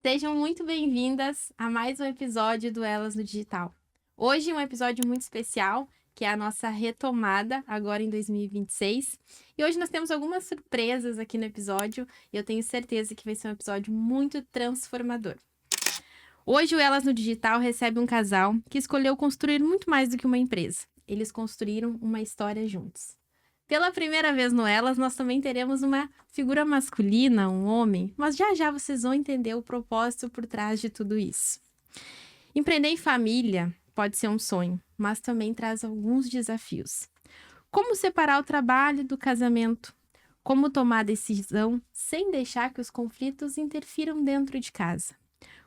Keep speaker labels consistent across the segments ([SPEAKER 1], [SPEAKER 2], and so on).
[SPEAKER 1] Sejam muito bem-vindas a mais um episódio do Elas no Digital. Hoje um episódio muito especial, que é a nossa retomada agora em 2026. E hoje nós temos algumas surpresas aqui no episódio e eu tenho certeza que vai ser um episódio muito transformador. Hoje o Elas no Digital recebe um casal que escolheu construir muito mais do que uma empresa. Eles construíram uma história juntos. Pela primeira vez no Elas, nós também teremos uma figura masculina, um homem, mas já já vocês vão entender o propósito por trás de tudo isso. Empreender em família pode ser um sonho, mas também traz alguns desafios. Como separar o trabalho do casamento? Como tomar decisão sem deixar que os conflitos interfiram dentro de casa?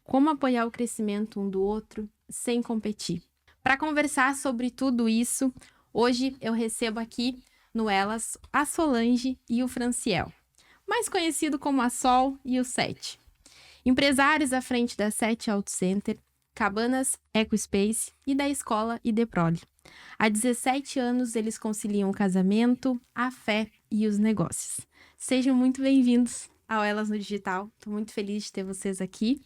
[SPEAKER 1] Como apoiar o crescimento um do outro sem competir? Para conversar sobre tudo isso, hoje eu recebo aqui no Elas, a Solange e o Franciel, mais conhecido como a Sol e o Sete. Empresários à frente da Sete Auto Center, Cabanas EcoSpace e da Escola Ideprole. Há 17 anos eles conciliam o casamento, a fé e os negócios. Sejam muito bem-vindos ao Elas no Digital. Estou muito feliz de ter vocês aqui.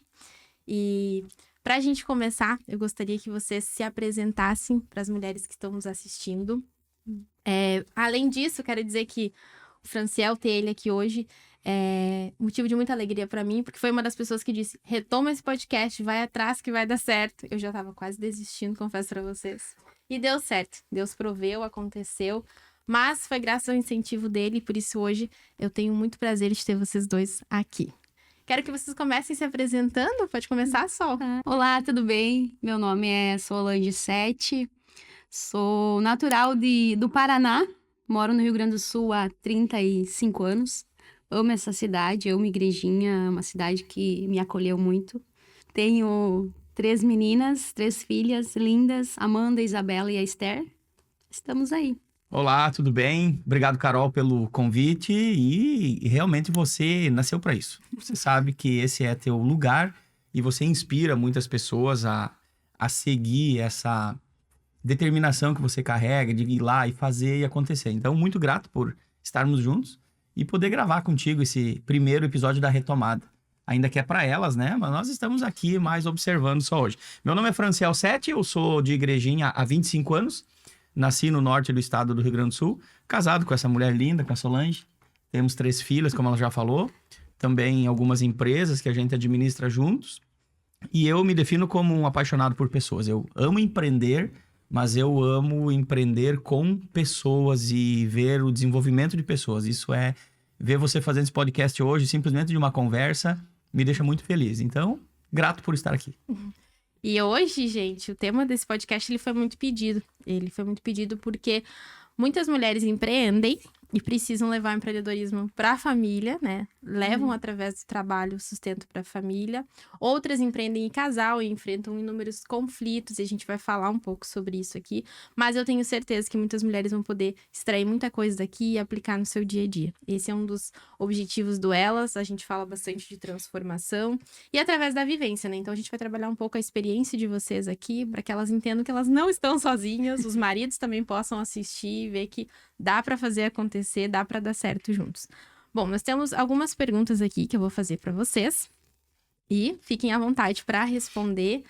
[SPEAKER 1] E para a gente começar, eu gostaria que vocês se apresentassem para as mulheres que estão nos assistindo. Além disso, quero dizer que o Franciel ter ele aqui hoje é motivo de muita alegria para mim, porque foi uma das pessoas que disse: retoma esse podcast, vai atrás que vai dar certo. Eu já estava quase desistindo, confesso para vocês. E deu certo, Deus proveu, aconteceu, mas foi graças ao incentivo dele, e por isso hoje eu tenho muito prazer de ter vocês dois aqui. Quero que vocês comecem se apresentando, pode começar, Sol.
[SPEAKER 2] Olá, tudo bem? Meu nome é Solange Sete. Sou natural do Paraná, moro no Rio Grande do Sul há 35 anos. Amo essa cidade, amo Igrejinha, é uma cidade que me acolheu muito. Tenho 3 meninas, 3 filhas lindas, Amanda, Isabela e a Esther. Estamos aí.
[SPEAKER 3] Olá, tudo bem? Obrigado, Carol, pelo convite e realmente você nasceu para isso. Você sabe que esse é teu lugar e você inspira muitas pessoas a seguir essa determinação que você carrega de ir lá e fazer e acontecer. Então, muito grato por estarmos juntos e poder gravar contigo esse primeiro episódio da retomada. Ainda que é para elas, né? Mas nós estamos aqui mais observando só hoje. Meu nome é Franciel Sete, eu sou de Igrejinha há 25 anos. Nasci no norte do estado do Rio Grande do Sul, casado com essa mulher linda, com a Solange. Temos 3 filhas, como ela já falou. Também algumas empresas que a gente administra juntos. E eu me defino como um apaixonado por pessoas. Eu amo empreender, mas eu amo empreender com pessoas e ver o desenvolvimento de pessoas. Isso é, ver você fazendo esse podcast hoje, simplesmente de uma conversa, me deixa muito feliz. Então, grato por estar aqui.
[SPEAKER 1] E hoje, gente, o tema desse podcast ele foi muito pedido. Ele foi muito pedido porque muitas mulheres empreendem e precisam levar o empreendedorismo para a família, né? Levam através do trabalho sustento para a família. Outras empreendem em casal e enfrentam inúmeros conflitos, e a gente vai falar um pouco sobre isso aqui. Mas eu tenho certeza que muitas mulheres vão poder extrair muita coisa daqui e aplicar no seu dia a dia. Esse é um dos objetivos do Elas. A gente fala bastante de transformação e através da vivência, né? Então a gente vai trabalhar um pouco a experiência de vocês aqui para que elas entendam que elas não estão sozinhas. Os maridos também possam assistir e ver que dá para fazer acontecer, dá para dar certo juntos. Bom, nós temos algumas perguntas aqui que eu vou fazer para vocês e fiquem à vontade para responder,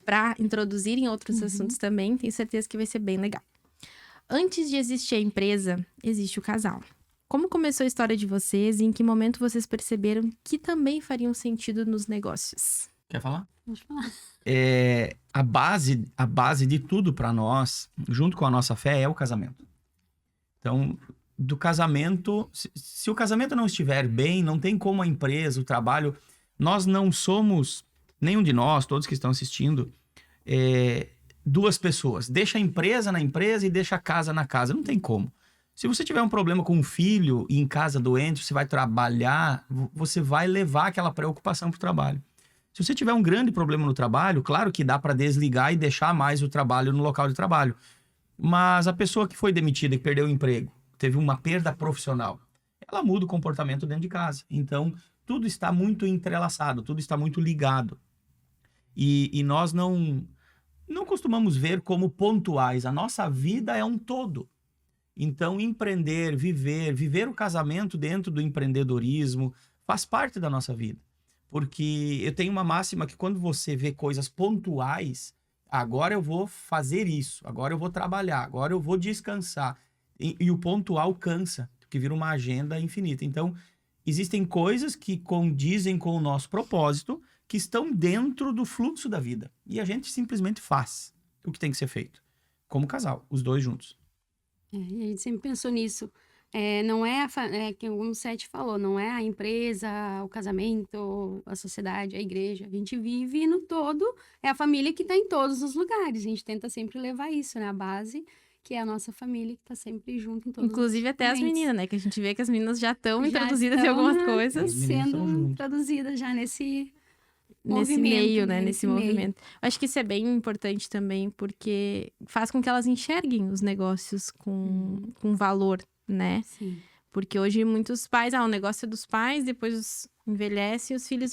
[SPEAKER 1] para introduzir em outros assuntos também. Tenho certeza que vai ser bem legal. Antes de existir a empresa, existe o casal. Como começou a história de vocês e em que momento vocês perceberam que também fariam sentido nos negócios?
[SPEAKER 3] Quer falar?
[SPEAKER 2] Pode falar.
[SPEAKER 3] A base de tudo para nós, junto com a nossa fé, é o casamento. Então, do casamento, se o casamento não estiver bem, não tem como a empresa, o trabalho, nós não somos, nenhum de nós, todos que estão assistindo, 2 pessoas. Deixa a empresa na empresa e deixa a casa na casa, não tem como. Se você tiver um problema com um filho e em casa doente, você vai trabalhar, você vai levar aquela preocupação para o trabalho. Se você tiver um grande problema no trabalho, claro que dá para desligar e deixar mais o trabalho no local de trabalho. Mas a pessoa que foi demitida, que perdeu o emprego, teve uma perda profissional, ela muda o comportamento dentro de casa. Então, tudo está muito entrelaçado, tudo está muito ligado. E nós não costumamos ver como pontuais. A nossa vida é um todo. Então, empreender, viver o casamento dentro do empreendedorismo faz parte da nossa vida. Porque eu tenho uma máxima que quando você vê coisas pontuais, agora eu vou fazer isso, agora eu vou trabalhar, agora eu vou descansar. E o pontual cansa, que vira uma agenda infinita. Então, existem coisas que condizem com o nosso propósito, que estão dentro do fluxo da vida. E a gente simplesmente faz o que tem que ser feito. Como casal, os dois juntos.
[SPEAKER 2] E a gente sempre pensou nisso. Não é, que o Sete falou, não é a empresa, o casamento, a sociedade, a igreja. A gente vive no todo, é a família que está em todos os lugares. A gente tenta sempre levar isso, né? A base, que é a nossa família, que está sempre junto em todos
[SPEAKER 1] Inclusive
[SPEAKER 2] os
[SPEAKER 1] até as
[SPEAKER 2] momentos.
[SPEAKER 1] meninas, né? Que a gente vê que as meninas já estão
[SPEAKER 2] Já
[SPEAKER 1] introduzidas em
[SPEAKER 2] estão,
[SPEAKER 1] algumas
[SPEAKER 2] né,
[SPEAKER 1] coisas.
[SPEAKER 3] As meninas estão
[SPEAKER 2] sendo
[SPEAKER 3] juntas.
[SPEAKER 2] introduzidas já nesse
[SPEAKER 1] Nesse
[SPEAKER 2] movimento,
[SPEAKER 1] meio, né?
[SPEAKER 2] né?
[SPEAKER 1] Nesse
[SPEAKER 2] Nesse meio.
[SPEAKER 1] movimento. Eu acho que isso é bem importante também, porque faz com que elas enxerguem os negócios com valor, né?
[SPEAKER 2] Sim.
[SPEAKER 1] Porque hoje muitos pais, o negócio é dos pais, depois envelhece e os filhos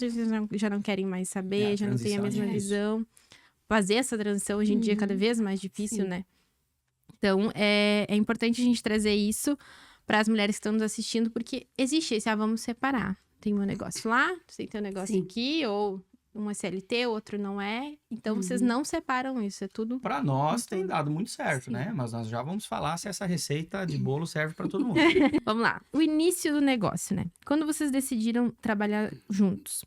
[SPEAKER 1] já não querem mais saber,
[SPEAKER 3] A
[SPEAKER 1] já não têm a
[SPEAKER 3] transição é
[SPEAKER 1] mesma
[SPEAKER 3] difícil.
[SPEAKER 1] visão. Fazer essa transição hoje em dia é cada vez mais difícil,
[SPEAKER 2] Sim.
[SPEAKER 1] né? Então, é importante a gente trazer isso para as mulheres que estão nos assistindo, porque existe esse, vamos separar. Tem um negócio lá, tem teu negócio
[SPEAKER 2] Sim.
[SPEAKER 1] aqui, ou um é CLT, outro não é. Então, vocês não separam isso, é tudo...
[SPEAKER 3] Para nós tem dado muito certo,
[SPEAKER 2] Sim.
[SPEAKER 3] né? Mas nós já vamos falar se essa receita de bolo serve para todo mundo.
[SPEAKER 1] Vamos lá. O início do negócio, né? Quando vocês decidiram trabalhar juntos,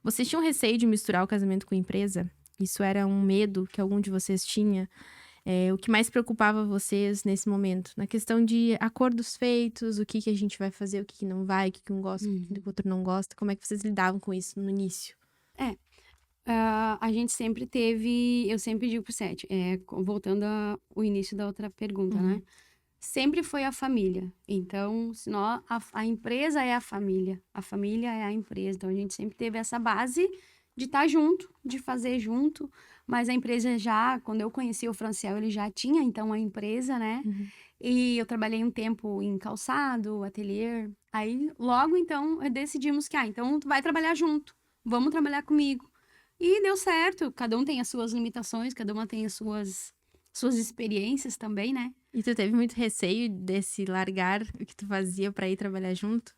[SPEAKER 1] vocês tinham receio de misturar o casamento com a empresa? Isso era um medo que algum de vocês tinha? O que mais preocupava vocês nesse momento? Na questão de acordos feitos, o que a gente vai fazer, o que não vai, o que um gosta, o que o outro não gosta. Como é que vocês lidavam com isso no início?
[SPEAKER 2] A gente sempre teve, eu sempre digo pro Sete, voltando ao início da outra pergunta, né? Sempre foi a família. Então, a empresa é a família é a empresa. Então, a gente sempre teve essa base de estar junto, de fazer junto. Mas a empresa quando eu conheci o Franciel, ele já tinha, então, a empresa, né? E eu trabalhei um tempo em calçado, ateliê. Aí, logo, então, decidimos que, então, tu vai trabalhar junto. Vamos trabalhar comigo. E deu certo. Cada um tem as suas limitações, cada uma tem as suas experiências também, né?
[SPEAKER 1] E tu teve muito receio desse largar o que tu fazia pra ir trabalhar junto?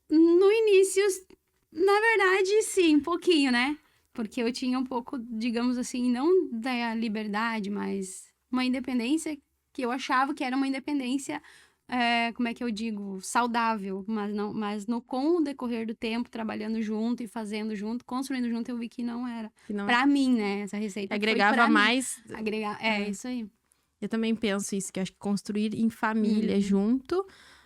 [SPEAKER 2] No início, na verdade, sim, um pouquinho, né? Porque eu tinha um pouco, digamos assim, não da liberdade, mas uma independência que eu achava que era uma independência, como é que eu digo, saudável, mas com o decorrer do tempo, trabalhando junto e fazendo junto, construindo junto, eu vi que não era.
[SPEAKER 1] Que não
[SPEAKER 2] Pra mim, né? Essa receita foi
[SPEAKER 1] agregava
[SPEAKER 2] pra mim.
[SPEAKER 1] mais...
[SPEAKER 2] Isso aí.
[SPEAKER 1] Eu também penso isso, que eu acho que construir em família junto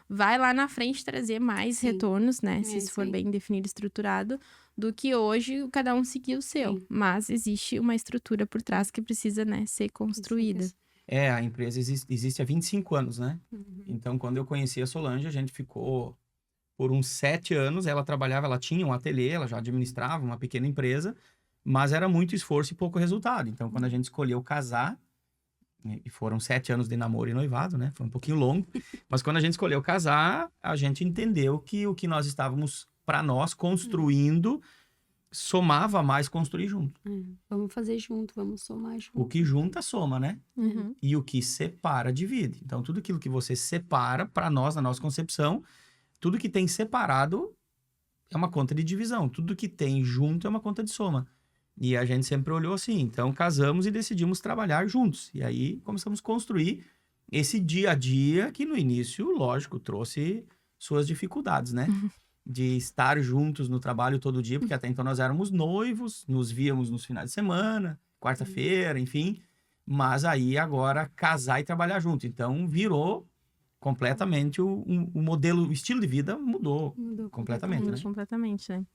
[SPEAKER 1] vai lá na frente trazer mais
[SPEAKER 2] Sim.
[SPEAKER 1] retornos, né? Se isso
[SPEAKER 2] isso
[SPEAKER 1] for
[SPEAKER 2] aí.
[SPEAKER 1] bem definido e estruturado, do que hoje cada um seguir o seu.
[SPEAKER 2] Sim.
[SPEAKER 1] Mas existe uma estrutura por trás que precisa, né, ser construída.
[SPEAKER 3] A empresa existe há 25 anos, né? Então, quando eu conheci a Solange, a gente ficou por uns 7 anos. Ela tinha um ateliê, ela já administrava uma pequena empresa, mas era muito esforço e pouco resultado. Então, quando a gente escolheu casar, e foram 7 anos de namoro e noivado, né? Foi um pouquinho longo. Mas quando a gente escolheu casar, a gente entendeu que o que nós estávamos, para nós, construindo, somava mais construir junto.
[SPEAKER 2] Vamos fazer junto, vamos somar junto.
[SPEAKER 3] O que junta, soma, né?
[SPEAKER 1] Uhum.
[SPEAKER 3] E o que separa, divide. Então, tudo aquilo que você separa, para nós, na nossa concepção, tudo que tem separado é uma conta de divisão. Tudo que tem junto é uma conta de soma. E a gente sempre olhou assim. Então, casamos e decidimos trabalhar juntos. E aí, começamos a construir esse dia a dia que, no início, lógico, trouxe suas dificuldades, né? De estar juntos no trabalho todo dia, porque até então nós éramos noivos, nos víamos nos finais de semana, quarta-feira, enfim. Mas aí, agora, casar e trabalhar junto. Então, virou completamente o modelo, o estilo de vida mudou completamente, né?
[SPEAKER 1] Completamente, né?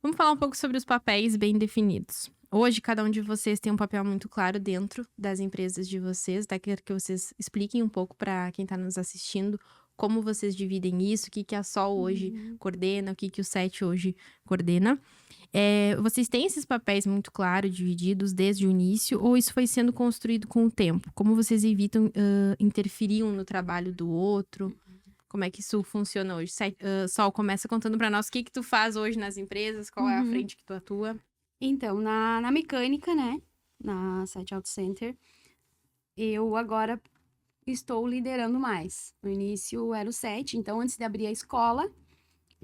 [SPEAKER 1] Vamos falar um pouco sobre os papéis bem definidos. Hoje, cada um de vocês tem um papel muito claro dentro das empresas de vocês. Quero que vocês expliquem um pouco para quem está nos assistindo como vocês dividem isso, o que a Sol hoje coordena, o que o Sete hoje coordena. Vocês têm esses papéis muito claros, divididos desde o início, ou isso foi sendo construído com o tempo? Como vocês evitam interferir um no trabalho do outro? Como é que isso funciona hoje? Sol, começa contando para nós o que tu faz hoje nas empresas, qual é a frente que tu atua.
[SPEAKER 2] Então, na mecânica, né, na Sete Auto Center, eu agora estou liderando mais. No início era o Sete, então antes de abrir a escola,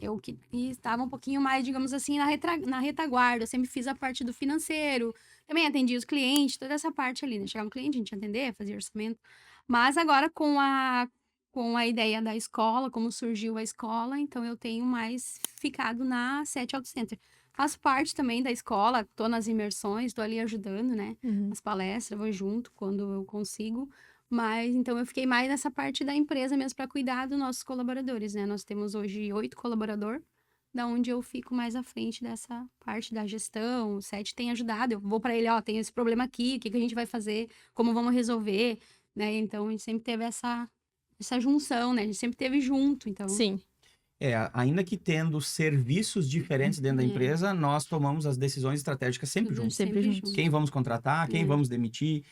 [SPEAKER 2] Eu que estava um pouquinho mais, digamos assim, na retaguarda. Eu sempre fiz a parte do financeiro. Também atendia os clientes, toda essa parte ali, né? Chegava um cliente, a gente atender, fazia orçamento. Mas agora, com a ideia da escola, como surgiu a escola, então eu tenho mais ficado na Sete Auto Center. Faço parte também da escola, tô nas imersões, tô ali ajudando, né? As palestras, vou junto quando eu consigo. Mas, então, eu fiquei mais nessa parte da empresa mesmo para cuidar dos nossos colaboradores, né? Nós temos hoje 8 colaboradores, da onde eu fico mais à frente dessa parte da gestão. O Sete tem ajudado, eu vou para ele, ó, tem esse problema aqui, o que a gente vai fazer, como vamos resolver, né? Então, a gente sempre teve essa junção, né? A gente sempre teve junto, então...
[SPEAKER 1] Sim.
[SPEAKER 3] Ainda que tendo serviços diferentes dentro da empresa, nós tomamos as decisões estratégicas sempre juntos.
[SPEAKER 1] Sempre juntos.
[SPEAKER 3] Quem vamos contratar, quem vamos demitir,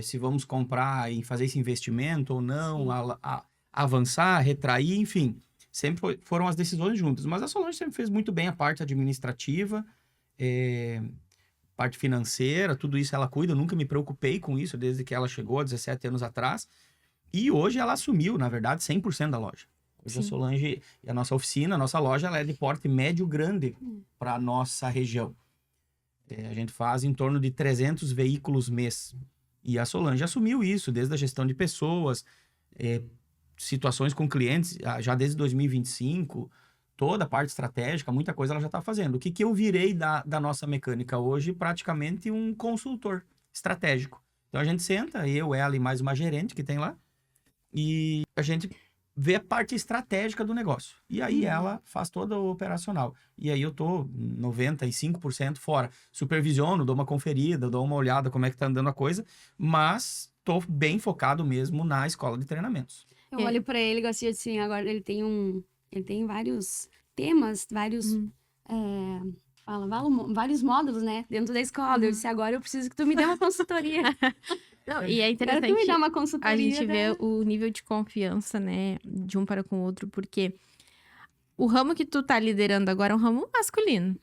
[SPEAKER 3] se vamos comprar e fazer esse investimento ou não, avançar, retrair, enfim. Sempre foram as decisões juntas. Mas a Solange sempre fez muito bem a parte administrativa, parte financeira, tudo isso ela cuida. Eu nunca me preocupei com isso desde que ela chegou há 17 anos atrás. E hoje ela assumiu, na verdade, 100% da loja. Hoje a Solange, a nossa oficina, a nossa loja, ela é de porte médio grande para a nossa região. A gente faz em torno de 300 veículos mês. E a Solange assumiu isso, desde a gestão de pessoas, situações com clientes, já desde 2025, toda a parte estratégica, muita coisa ela já está fazendo. O que eu virei da nossa mecânica hoje? Praticamente um consultor estratégico. Então a gente senta, eu, ela e mais uma gerente que tem lá, e a gente vê a parte estratégica do negócio. E aí ela faz toda o operacional. E aí eu tô 95% fora. Supervisiono, dou uma conferida, dou uma olhada como é que tá andando a coisa, mas tô bem focado mesmo na escola de treinamentos.
[SPEAKER 2] Eu olho pra ele e gosto assim, agora ele tem vários temas, vários vários módulos, né, dentro da escola. Eu disse, agora eu preciso que tu me dê uma consultoria.
[SPEAKER 1] Não, e é interessante
[SPEAKER 2] tu me dá uma consultoria,
[SPEAKER 1] a gente vê o nível de confiança, né, de um para com o outro, porque o ramo que tu tá liderando agora é um ramo masculino,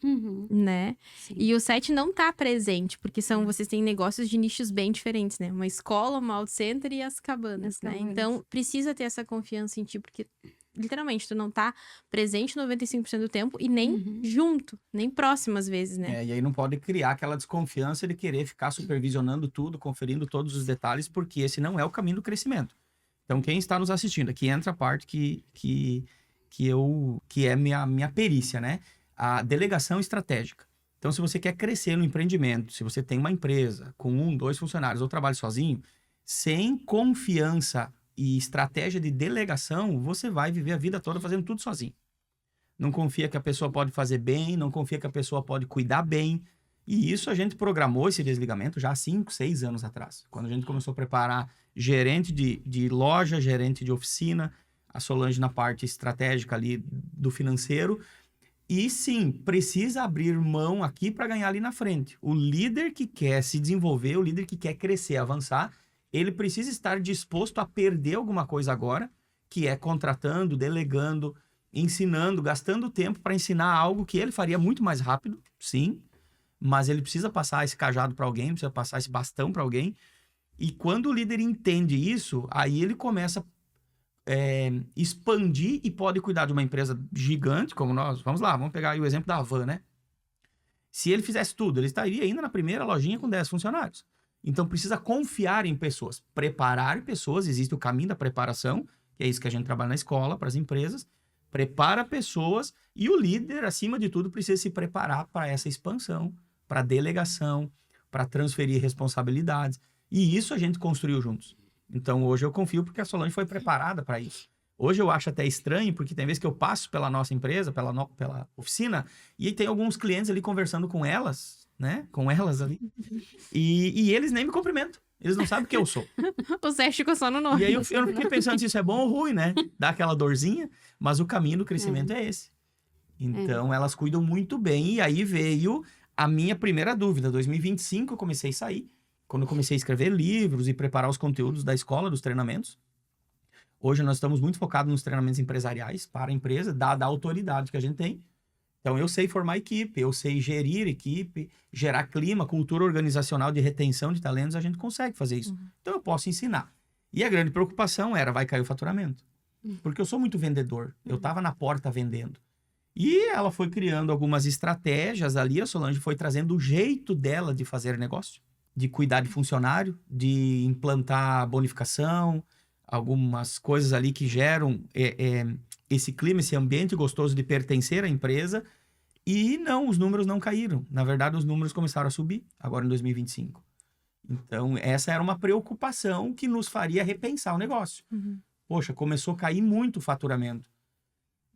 [SPEAKER 1] né?
[SPEAKER 2] Sim.
[SPEAKER 1] E o Sete não tá presente, porque vocês têm negócios de nichos bem diferentes, né? Uma escola, uma auto center e as cabanas, né? Então, precisa ter essa confiança em ti, porque literalmente, tu não tá presente 95% do tempo e nem junto, nem próximo às vezes, né?
[SPEAKER 3] E aí não pode criar aquela desconfiança de querer ficar supervisionando tudo, conferindo todos os detalhes, porque esse não é o caminho do crescimento. Então, quem está nos assistindo, aqui entra a parte que é minha perícia, né? A delegação estratégica. Então, se você quer crescer no empreendimento, se você tem uma empresa com 1, 2 funcionários ou trabalha sozinho, sem confiança e estratégia de delegação, você vai viver a vida toda fazendo tudo sozinho. Não confia que a pessoa pode fazer bem, não confia que a pessoa pode cuidar bem. E isso a gente programou esse desligamento já há 5, 6 anos atrás. Quando a gente começou a preparar gerente de loja, gerente de oficina, a Solange na parte estratégica ali do financeiro. E sim, precisa abrir mão aqui para ganhar ali na frente. O líder que quer se desenvolver, o líder que quer crescer, avançar, ele precisa estar disposto a perder alguma coisa agora, que é contratando, delegando, ensinando, gastando tempo para ensinar algo que ele faria muito mais rápido, sim, mas ele precisa passar esse cajado para alguém, precisa passar esse bastão para alguém. E quando o líder entende isso, aí ele começa a expandir e pode cuidar de uma empresa gigante, como nós. Vamos lá, vamos pegar aí o exemplo da Havan, né? Se ele fizesse tudo, ele estaria ainda na primeira lojinha com 10 funcionários. Então, precisa confiar em pessoas, preparar pessoas, existe o caminho da preparação, que é isso que a gente trabalha na escola, para as empresas, prepara pessoas e o líder, acima de tudo, precisa se preparar para essa expansão, para delegação, para transferir responsabilidades. E isso a gente construiu juntos. Então, hoje eu confio porque a Solange foi preparada para isso. Hoje eu acho até estranho, porque tem vezes que eu passo pela nossa empresa, pela oficina, e tem alguns clientes ali conversando com elas, né? Com elas ali. E eles nem me cumprimentam. Eles não sabem o que eu sou.
[SPEAKER 1] O Zé ficou só no nome.
[SPEAKER 3] E aí eu fiquei pensando se isso é bom ou ruim, né? Dá aquela dorzinha, mas o caminho do crescimento é esse. Então, elas cuidam muito bem. E aí veio a minha primeira dúvida. 2025 eu comecei a sair. Quando eu comecei a escrever livros e preparar os conteúdos da escola, dos treinamentos. Hoje nós estamos muito focados nos treinamentos empresariais para a empresa, dada a autoridade que a gente tem. Então, eu sei formar equipe, eu sei gerir equipe, gerar clima, cultura organizacional de retenção de talentos, a gente consegue fazer isso. Então, eu posso ensinar. E a grande preocupação era, vai cair o faturamento? Porque eu sou muito vendedor. Eu estava na porta vendendo. E ela foi criando algumas estratégias ali, a Solange foi trazendo o jeito dela de fazer negócio, de cuidar de funcionário, de implantar bonificação, algumas coisas ali que geram esse clima, esse ambiente gostoso de pertencer à empresa. E não, os números não caíram. Na verdade, os números começaram a subir agora em 2025. Então, essa era uma preocupação que nos faria repensar o negócio. Poxa, começou a cair muito o faturamento.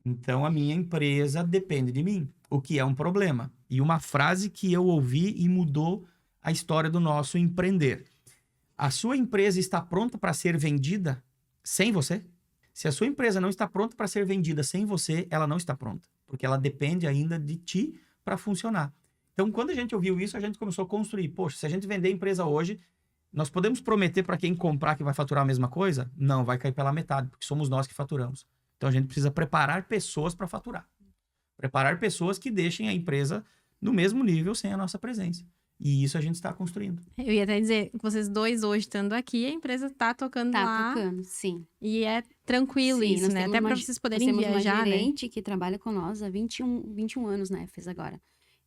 [SPEAKER 3] Então, a minha empresa depende de mim, o que é um problema. E uma frase que eu ouvi e mudou a história do nosso empreender. A sua empresa está pronta para ser vendida sem você? Se a sua empresa não está pronta para ser vendida sem você, ela não está pronta. Porque ela depende ainda de ti para funcionar. Então, quando a gente ouviu isso, a gente começou a construir. Poxa, se a gente vender a empresa hoje, nós podemos prometer para quem comprar que vai faturar a mesma coisa? Não, vai cair pela metade, porque somos nós que faturamos. Então, a gente precisa preparar pessoas para faturar. Preparar pessoas que deixem a empresa no mesmo nível sem a nossa presença. E isso a gente está construindo.
[SPEAKER 1] Eu ia até dizer que vocês dois hoje estando aqui, a empresa tá tocando lá.
[SPEAKER 2] Tá tocando, sim.
[SPEAKER 1] E é tranquilo
[SPEAKER 2] Sim,
[SPEAKER 1] isso,
[SPEAKER 2] nós
[SPEAKER 1] né?
[SPEAKER 2] temos
[SPEAKER 1] Até
[SPEAKER 2] uma
[SPEAKER 1] pra
[SPEAKER 2] ge-
[SPEAKER 1] vocês
[SPEAKER 2] Nós
[SPEAKER 1] poderem
[SPEAKER 2] temos
[SPEAKER 1] viajar,
[SPEAKER 2] uma
[SPEAKER 1] né?
[SPEAKER 2] gerente que trabalha com nós há 21 anos, né? Fez agora.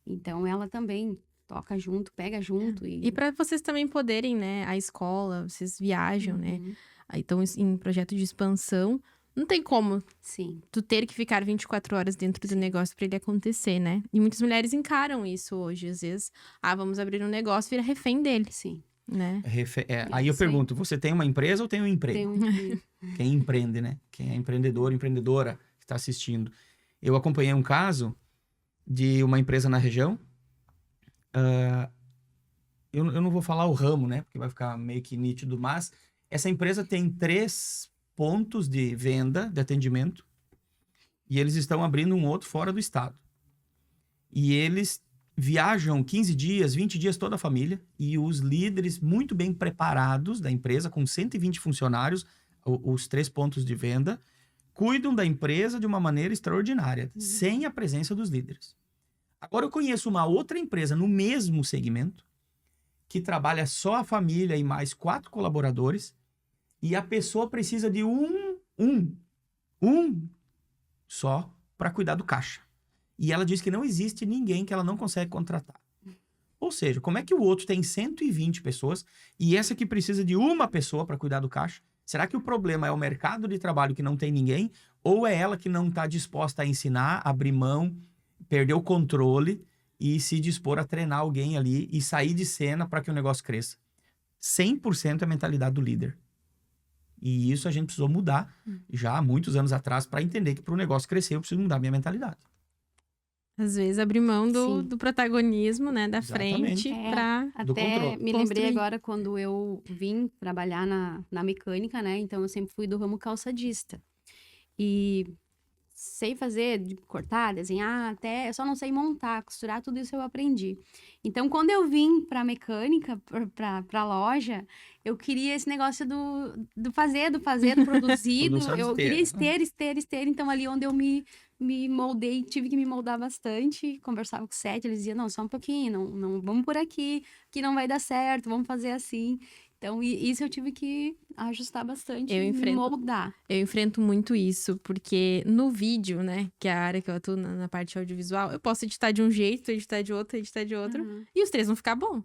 [SPEAKER 2] Então, ela também toca junto, pega junto.
[SPEAKER 1] E pra vocês também poderem, né? A escola, vocês viajam, né?
[SPEAKER 2] Uhum,
[SPEAKER 1] Aí estão em projeto de expansão. Não tem como
[SPEAKER 2] sim.
[SPEAKER 1] tu ter que ficar 24 horas dentro do negócio pra ele acontecer, né? E muitas mulheres encaram isso hoje. Às vezes, vamos abrir um negócio, vira refém dele,
[SPEAKER 2] Sim.
[SPEAKER 1] né?
[SPEAKER 3] Aí eu
[SPEAKER 2] Sim.
[SPEAKER 3] pergunto, você tem uma empresa ou tem um emprego?
[SPEAKER 2] Tem
[SPEAKER 3] Quem empreende, né? Quem é empreendedor, empreendedora que está assistindo. Eu acompanhei um caso de uma empresa na região. Eu não vou falar o ramo, né? Porque vai ficar meio que nítido, mas essa empresa tem 3 pontos de venda, de atendimento, e eles estão abrindo um outro fora do estado. E eles viajam 15 dias, 20 dias toda a família, e os líderes muito bem preparados da empresa, com 120 funcionários, os 3 pontos de venda, cuidam da empresa de uma maneira extraordinária, sem a presença dos líderes. Agora eu conheço uma outra empresa no mesmo segmento, que trabalha só a família e mais 4 colaboradores, e a pessoa precisa de um só para cuidar do caixa. E ela diz que não existe ninguém que ela não consegue contratar. Ou seja, como é que o outro tem 120 pessoas e essa que precisa de uma pessoa para cuidar do caixa? Será que o problema é o mercado de trabalho que não tem ninguém? Ou é ela que não está disposta a ensinar, abrir mão, perder o controle e se dispor a treinar alguém ali e sair de cena para que o negócio cresça? 100% é a mentalidade do líder. E isso a gente precisou mudar já há muitos anos atrás para entender que para o negócio crescer eu preciso mudar minha mentalidade.
[SPEAKER 1] Às vezes abrir mão
[SPEAKER 2] Sim.
[SPEAKER 1] do protagonismo, né? Da
[SPEAKER 3] Exatamente.
[SPEAKER 1] frente
[SPEAKER 2] É.
[SPEAKER 1] pra...
[SPEAKER 3] Do
[SPEAKER 2] Até
[SPEAKER 3] controle.
[SPEAKER 2] me lembrei
[SPEAKER 1] Construir.
[SPEAKER 2] agora quando eu vim trabalhar na mecânica, né? Então, eu sempre fui do ramo calçadista. E sei fazer, cortar, desenhar, até... Eu só não sei montar, costurar, tudo isso eu aprendi. Então, quando eu vim pra mecânica, pra loja, eu queria esse negócio do fazer, do produzir.
[SPEAKER 3] Produção de
[SPEAKER 2] Eu
[SPEAKER 3] esteira.
[SPEAKER 2] queria esteira. Então, ali onde eu me moldei, tive que me moldar bastante. Conversava com o Sete, eles diziam, não, só um pouquinho, não vamos por aqui, que não vai dar certo, vamos fazer assim. Então, isso eu tive que ajustar bastante,
[SPEAKER 1] Eu
[SPEAKER 2] me
[SPEAKER 1] enfrento-
[SPEAKER 2] moldar.
[SPEAKER 1] Eu enfrento muito isso, porque no vídeo, né? Que é a área que eu atuo na parte audiovisual, eu posso editar de um jeito, editar de outro, editar de outro.
[SPEAKER 2] Uhum.
[SPEAKER 1] E os 3 vão ficar bom.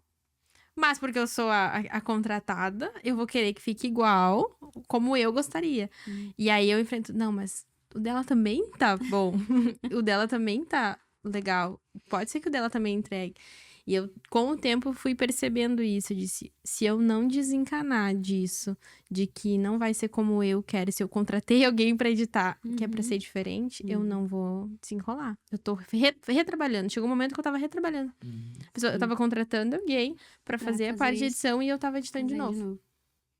[SPEAKER 1] Mas porque eu sou a contratada, eu vou querer que fique igual como eu gostaria. E aí eu enfrento, não, mas o dela também tá bom. O dela também tá legal. Pode ser que o dela também entregue. E eu, com o tempo, fui percebendo isso. Eu disse, se eu não desencanar disso, de que não vai ser como eu quero, se eu contratei alguém pra editar, que é pra ser diferente, eu não vou desenrolar. Eu tô retrabalhando. Chegou um momento que eu tava retrabalhando. Eu tava contratando alguém pra fazer a
[SPEAKER 2] fazer
[SPEAKER 1] parte de
[SPEAKER 2] isso.
[SPEAKER 1] edição e eu tava editando de
[SPEAKER 2] Fazer
[SPEAKER 1] novo.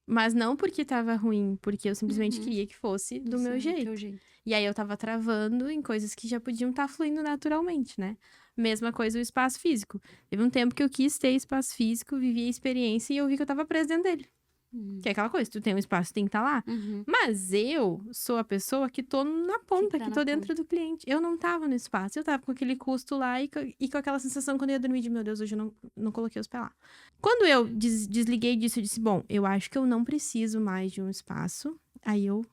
[SPEAKER 1] Mas não porque tava ruim, porque eu simplesmente
[SPEAKER 2] Uhum.
[SPEAKER 1] queria que fosse do
[SPEAKER 2] Isso
[SPEAKER 1] meu
[SPEAKER 2] é
[SPEAKER 1] jeito.
[SPEAKER 2] teu jeito.
[SPEAKER 1] E aí eu tava travando em coisas que já podiam estar fluindo naturalmente, né? Mesma coisa o espaço físico. Teve um tempo que eu quis ter espaço físico, vivi a experiência e eu vi que eu tava presa dentro dele. Que é aquela coisa, tu tem um espaço, tu tem que estar lá.
[SPEAKER 2] Uhum.
[SPEAKER 1] Mas eu sou a pessoa que tô na ponta,
[SPEAKER 2] tá
[SPEAKER 1] que
[SPEAKER 2] na
[SPEAKER 1] tô dentro do cliente. Eu não tava no espaço, eu tava com aquele custo lá e com aquela sensação quando eu ia dormir de, meu Deus, hoje eu não coloquei os pés lá. Quando eu desliguei disso, eu disse, bom, eu acho que eu não preciso mais de um espaço. Aí eu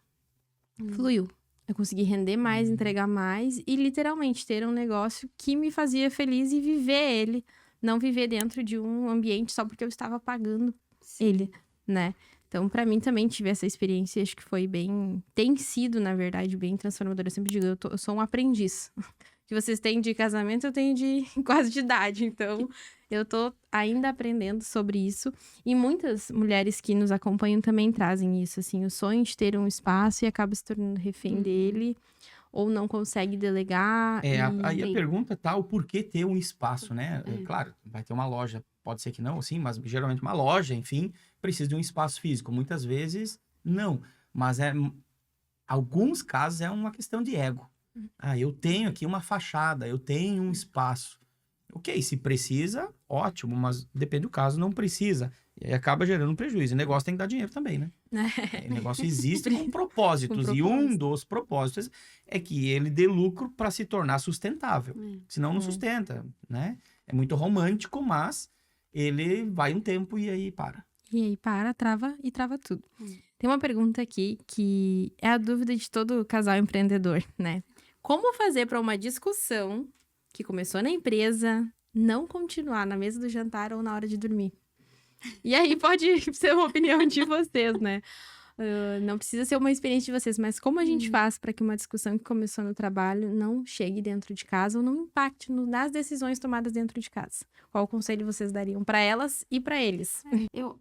[SPEAKER 1] fluiu. Eu consegui render mais, entregar mais e literalmente ter um negócio que me fazia feliz e viver ele. Não viver dentro de um ambiente só porque eu estava pagando ele, né? Então, pra mim também tive essa experiência, acho que foi bem... Tem sido, na verdade, bem transformadora. Eu sempre digo, eu sou um aprendiz. Que vocês têm de casamento, eu tenho de quase de idade. Então, eu tô ainda aprendendo sobre isso. E muitas mulheres que nos acompanham também trazem isso, assim. O sonho de ter um espaço e acaba se tornando refém dele. Ou não consegue delegar.
[SPEAKER 3] Aí a
[SPEAKER 2] Sim.
[SPEAKER 3] pergunta tá o porquê ter um espaço, né? Claro, vai ter uma loja, pode ser que não, assim, mas geralmente uma loja, enfim, precisa de um espaço físico. Muitas vezes, não. Mas alguns casos é uma questão de ego. Eu tenho aqui uma fachada, eu tenho um espaço. Ok, se precisa, ótimo, mas depende do caso, não precisa. E aí acaba gerando um prejuízo. O negócio tem que dar dinheiro também, né? O negócio existe com propósitos.
[SPEAKER 1] Com
[SPEAKER 3] E um
[SPEAKER 1] propósito.
[SPEAKER 3] dos propósitos é que ele dê lucro para se tornar sustentável. Senão não sustenta, né? É muito romântico, mas ele vai um tempo e aí para.
[SPEAKER 1] E aí para, trava e trava tudo. Tem uma pergunta aqui que é a dúvida de todo casal empreendedor, né? Como fazer para uma discussão que começou na empresa não continuar na mesa do jantar ou na hora de dormir? E aí pode ser uma opinião de vocês, né? Não precisa ser uma experiência de vocês, mas como a gente faz para que uma discussão que começou no trabalho não chegue dentro de casa ou não impacte nas decisões tomadas dentro de casa? Qual conselho vocês dariam para elas e para eles?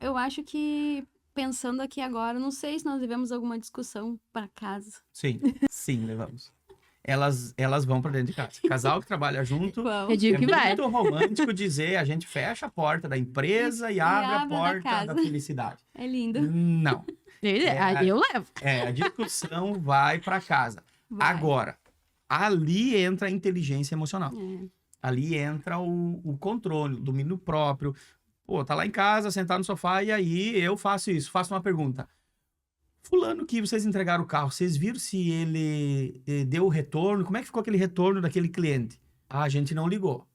[SPEAKER 2] Eu acho que, pensando aqui agora, não sei se nós tivemos alguma discussão para casa.
[SPEAKER 3] Sim, levamos. Elas vão para dentro de casa. Casal que trabalha junto.
[SPEAKER 1] Eu digo que vai.
[SPEAKER 3] Muito romântico dizer a gente fecha a porta da empresa e abre a
[SPEAKER 2] abre da
[SPEAKER 3] porta
[SPEAKER 2] casa.
[SPEAKER 3] da felicidade.
[SPEAKER 2] É lindo.
[SPEAKER 3] Não.
[SPEAKER 1] Eu levo.
[SPEAKER 3] A discussão vai para casa.
[SPEAKER 2] Vai.
[SPEAKER 3] Agora, ali entra a inteligência emocional.
[SPEAKER 2] É.
[SPEAKER 3] Ali entra o controle, o domínio próprio. Pô, tá lá em casa, sentado no sofá, e aí eu faço isso, faço uma pergunta. Fulano que vocês entregaram o carro, vocês viram se ele deu o retorno? Como é que ficou aquele retorno daquele cliente? A gente não ligou.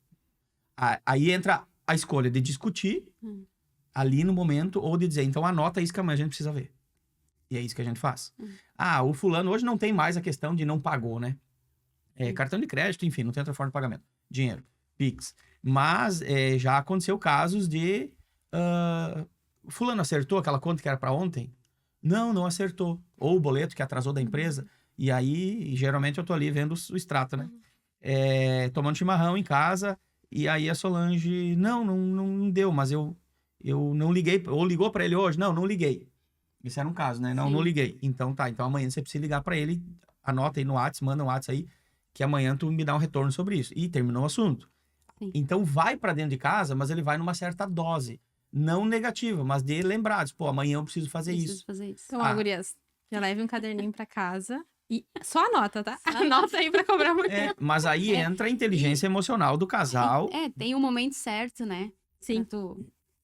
[SPEAKER 3] Aí entra a escolha de discutir ali no momento ou de dizer, então anota isso que amanhã a gente precisa ver. E é isso que a gente faz. O fulano hoje não tem mais a questão de não pagou, né? Cartão de crédito, enfim, não tem outra forma de pagamento. Dinheiro, Pix. Mas já aconteceu casos de fulano acertou aquela conta que era para ontem? Não acertou. Ou o boleto que atrasou da empresa. E aí, geralmente, eu tô ali vendo o extrato, né? Tomando chimarrão em casa. E aí a Solange, não deu, mas eu não liguei. Ou ligou para ele hoje? Não liguei. Esse era um caso, né? Não liguei. Então tá, então amanhã você precisa ligar para ele. Anota aí no WhatsApp, manda um WhatsApp aí, que amanhã tu me dá um retorno sobre isso. E terminou o assunto.
[SPEAKER 2] Sim.
[SPEAKER 3] Então vai para dentro de casa, mas ele vai numa certa dose. Não negativa, mas de lembrados. Pô, amanhã eu preciso fazer isso.
[SPEAKER 1] Então, gurias, já leve um caderninho pra casa e só anota, tá? Anota aí pra cobrar amanhã.
[SPEAKER 3] Mas aí entra a inteligência emocional do casal.
[SPEAKER 2] Tem um momento certo, né?
[SPEAKER 1] Sim.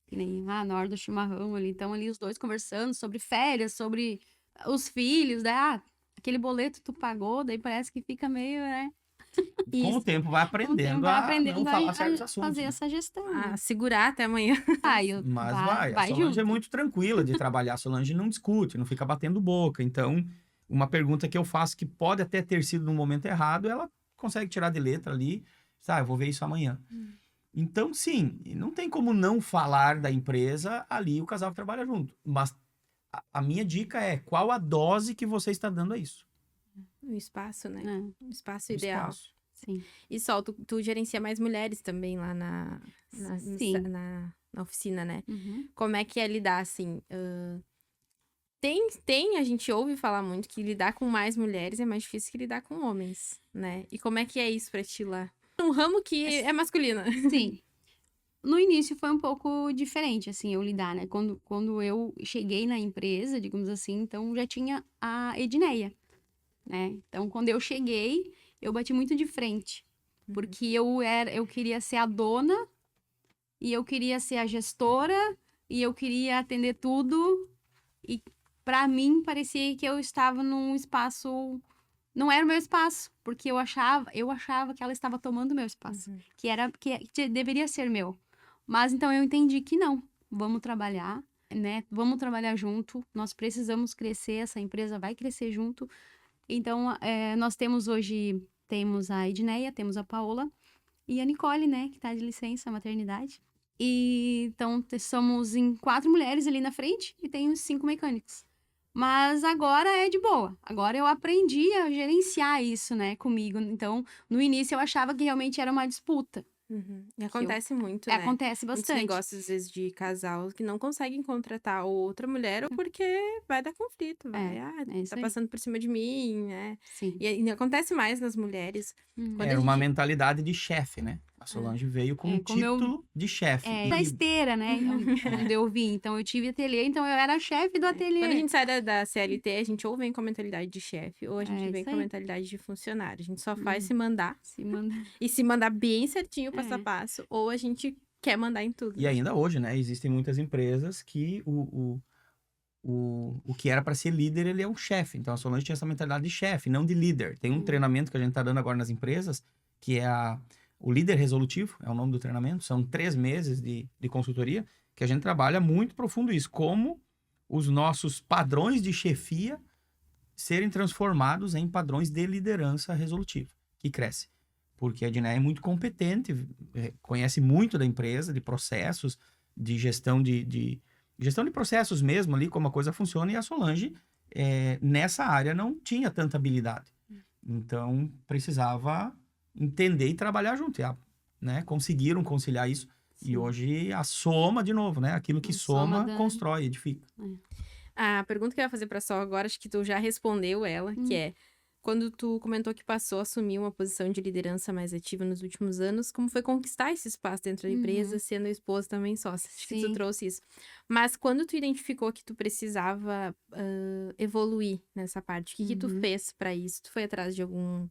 [SPEAKER 2] Que nem na hora do chimarrão ali. Então, ali os dois conversando sobre férias, sobre os filhos, né? Aquele boleto tu pagou, daí parece que fica meio, né?
[SPEAKER 3] Com o tempo vai aprendendo a não falar certos assuntos.
[SPEAKER 2] Fazer essa gestão.
[SPEAKER 1] Segurar até amanhã.
[SPEAKER 3] Mas vai. A Solange
[SPEAKER 2] junto.
[SPEAKER 3] é muito tranquila de trabalhar. A Solange não discute, não fica batendo boca. Então, uma pergunta que eu faço que pode até ter sido no momento errado, ela consegue tirar de letra ali. Eu vou ver isso amanhã. Então, sim, não tem como não falar da empresa ali o casal que trabalha junto. Mas a minha dica é, qual a dose que você está dando a isso?
[SPEAKER 1] O espaço, né?
[SPEAKER 2] É.
[SPEAKER 1] O espaço ideal.
[SPEAKER 3] Espaço.
[SPEAKER 2] Sim.
[SPEAKER 1] E Sol, tu gerencia mais mulheres também lá
[SPEAKER 2] Sim.
[SPEAKER 1] na oficina, né?
[SPEAKER 2] Uhum.
[SPEAKER 1] Como é que é lidar, assim? A gente ouve falar muito que lidar com mais mulheres é mais difícil que lidar com homens, né? E como é que é isso pra ti lá? Um ramo que é masculino.
[SPEAKER 2] Sim. No início foi um pouco diferente, assim, eu lidar, né? Quando eu cheguei na empresa, digamos assim, então já tinha a Edneia, né? Então, quando eu cheguei, eu bati muito de frente. Porque eu queria ser a dona, e eu queria ser a gestora, e eu queria atender tudo. E pra mim, parecia que eu estava num espaço... Não era o meu espaço, porque eu achava que ela estava tomando o meu espaço. Que deveria ser meu. Mas então eu entendi que não. Vamos trabalhar, né? Vamos trabalhar junto. Nós precisamos crescer, essa empresa vai crescer junto. Então, nós temos hoje, temos a Edneia, temos a Paola e a Nicole, né, que tá de licença maternidade. E então somos em 4 mulheres ali na frente e tem os 5 mecânicos. Mas agora é de boa. Agora eu aprendi a gerenciar isso, né, comigo. Então, no início eu achava que realmente era uma disputa.
[SPEAKER 1] Uhum. E acontece muito, né?
[SPEAKER 2] Acontece
[SPEAKER 1] Muitos
[SPEAKER 2] bastante.
[SPEAKER 1] negócios, às vezes, de casal que não conseguem contratar outra mulher ou porque vai dar conflito, vai,
[SPEAKER 2] é isso
[SPEAKER 1] tá
[SPEAKER 2] aí.
[SPEAKER 1] passando por cima de mim, né?
[SPEAKER 2] Sim.
[SPEAKER 1] E acontece mais nas mulheres. Quando
[SPEAKER 3] Era
[SPEAKER 1] a
[SPEAKER 3] uma
[SPEAKER 1] gente-
[SPEAKER 3] mentalidade de chefe, né? A Solange veio com um
[SPEAKER 2] como eu-
[SPEAKER 3] título de chefe.
[SPEAKER 2] Da esteira, né? Onde eu vim. Então, eu tive ateliê, então eu era chefe do ateliê.
[SPEAKER 1] Quando a gente sai da CLT, a gente ou vem com a mentalidade de chefe, ou a gente vem
[SPEAKER 2] isso
[SPEAKER 1] com a
[SPEAKER 2] aí.
[SPEAKER 1] mentalidade de funcionário. A gente só faz se mandar,
[SPEAKER 2] Se manda.
[SPEAKER 1] e se mandar bem certinho, passo a passo, ou a gente quer mandar em tudo.
[SPEAKER 3] E ainda hoje, né? Existem muitas empresas que o que era para ser líder, ele é um chefe. Então, a Solange tinha essa mentalidade de chefe, não de líder. Tem um treinamento que a gente tá dando agora nas empresas, que é o líder resolutivo, é o nome do treinamento. São 3 meses de consultoria, que a gente trabalha muito profundo isso. Como os nossos padrões de chefia serem transformados em padrões de liderança resolutiva, que cresce. Porque a Edneia é muito competente, conhece muito da empresa, de processos, de gestão gestão de processos mesmo ali, como a coisa funciona, e a Solange, nessa área, não tinha tanta habilidade. Então, precisava entender e trabalhar junto. Né? Conseguiram conciliar isso. Sim. E hoje a soma, de novo, né? Aquilo que soma constrói, edifica.
[SPEAKER 1] A pergunta que eu ia fazer pra Sol agora, acho que tu já respondeu ela, que é: quando tu comentou que passou a assumir uma posição de liderança mais ativa nos últimos anos, como foi conquistar esse espaço dentro da empresa, sendo esposa também sócia? Acho que tu trouxe isso. Mas quando tu identificou que tu precisava evoluir nessa parte, o que tu fez pra isso? Tu foi atrás de algum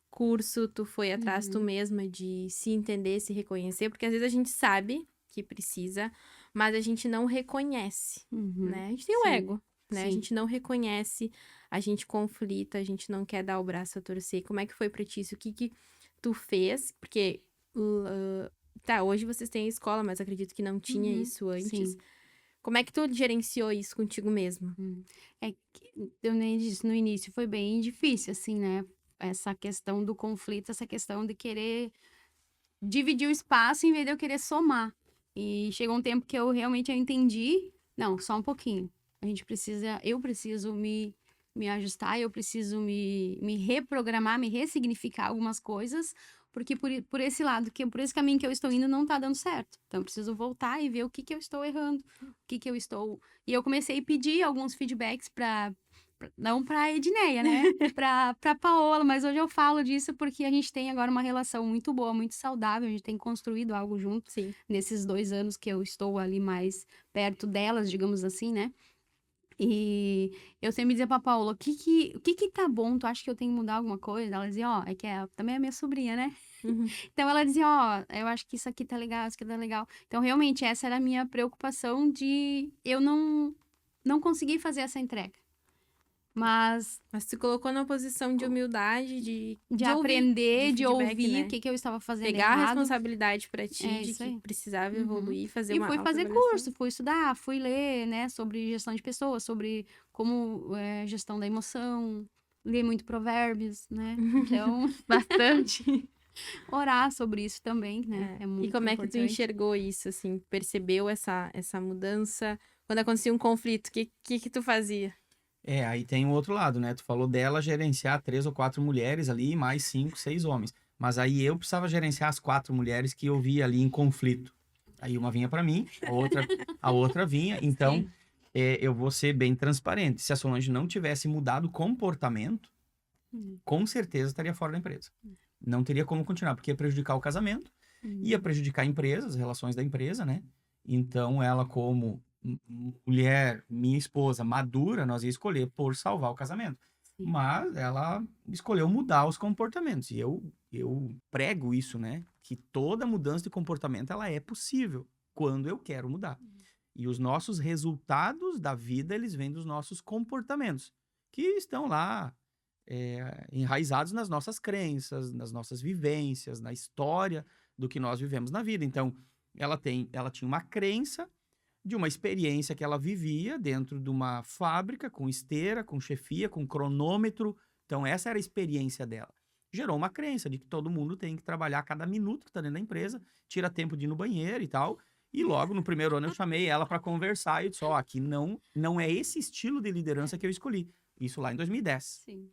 [SPEAKER 1] curso? Tu foi atrás tu mesma de se entender, se reconhecer? Porque às vezes a gente sabe que precisa, mas a gente não reconhece, né? A gente tem o ego, né? Sim. A gente não reconhece, a gente conflita, a gente não quer dar o braço a torcer. Como é que foi pra ti isso? O que tu fez? Porque, hoje vocês têm a escola, mas acredito que não tinha isso antes. Sim. Como é que tu gerenciou isso contigo mesmo?
[SPEAKER 2] É que eu nem disse no início, foi bem difícil, assim, né? Essa questão do conflito, essa questão de querer dividir o espaço em vez de eu querer somar. E chegou um tempo que eu realmente entendi, não, só um pouquinho. Eu preciso me ajustar, eu preciso me reprogramar, me ressignificar algumas coisas, porque por esse lado, por esse caminho que eu estou indo não tá dando certo. Então, eu preciso voltar e ver o que eu estou errando, E eu comecei a pedir alguns feedbacks não pra Edneia, né? pra Paola, mas hoje eu falo disso porque a gente tem agora uma relação muito boa, muito saudável, a gente tem construído algo junto.
[SPEAKER 1] Sim.
[SPEAKER 2] Nesses 2 anos que eu estou ali mais perto delas, digamos assim, né? E eu sempre dizia pra Paola, o que tá bom? Tu acha que eu tenho que mudar alguma coisa? Ela dizia, é que também é minha sobrinha, né? Então ela dizia, eu acho que isso aqui tá legal, isso aqui tá legal. Então, realmente, essa era a minha preocupação de eu não conseguir fazer essa entrega. Mas
[SPEAKER 1] se colocou numa posição de humildade, de
[SPEAKER 2] aprender, de ouvir, né? O que eu estava fazendo
[SPEAKER 1] pegar
[SPEAKER 2] errado.
[SPEAKER 1] a responsabilidade pra ti, de que precisava evoluir, fazer uma
[SPEAKER 2] fui fazer curso, fui estudar, fui ler, né? Sobre gestão de pessoas, sobre como gestão da emoção. Li muito provérbios, né? Então, bastante. Orar sobre isso também, né? É muito
[SPEAKER 1] E como
[SPEAKER 2] importante.
[SPEAKER 1] É que tu enxergou isso, assim? Percebeu essa mudança? Quando acontecia um conflito, o que tu fazia?
[SPEAKER 3] Aí tem o outro lado, né? Tu falou dela gerenciar 3 ou 4 mulheres ali, mais 5, 6 homens. Mas aí eu precisava gerenciar as 4 mulheres que eu via ali em conflito. Aí uma vinha pra mim, a outra vinha. Então, eu vou ser bem transparente. Se a Solange não tivesse mudado o comportamento, com certeza estaria fora da empresa. Não teria como continuar, porque ia prejudicar o casamento, ia prejudicar a empresa, as relações da empresa, né? Então, ela como mulher, minha esposa, madura, nós ia escolher por salvar o casamento. Sim. Mas ela escolheu mudar os comportamentos. E eu prego isso, né? Que toda mudança de comportamento, ela é possível quando eu quero mudar. E os nossos resultados da vida, eles vêm dos nossos comportamentos, que estão lá enraizados nas nossas crenças, nas nossas vivências, na história do que nós vivemos na vida. Então, ela tinha uma crença de uma experiência que ela vivia dentro de uma fábrica, com esteira, com chefia, com cronômetro, Então, essa era a experiência dela. Gerou uma crença de que todo mundo tem que trabalhar cada minuto que está dentro da empresa, tira tempo de ir no banheiro e tal. E logo, no primeiro ano, eu chamei ela para conversar e disse, ó, aqui não é esse estilo de liderança que eu escolhi. Isso lá em 2010.
[SPEAKER 2] Sim.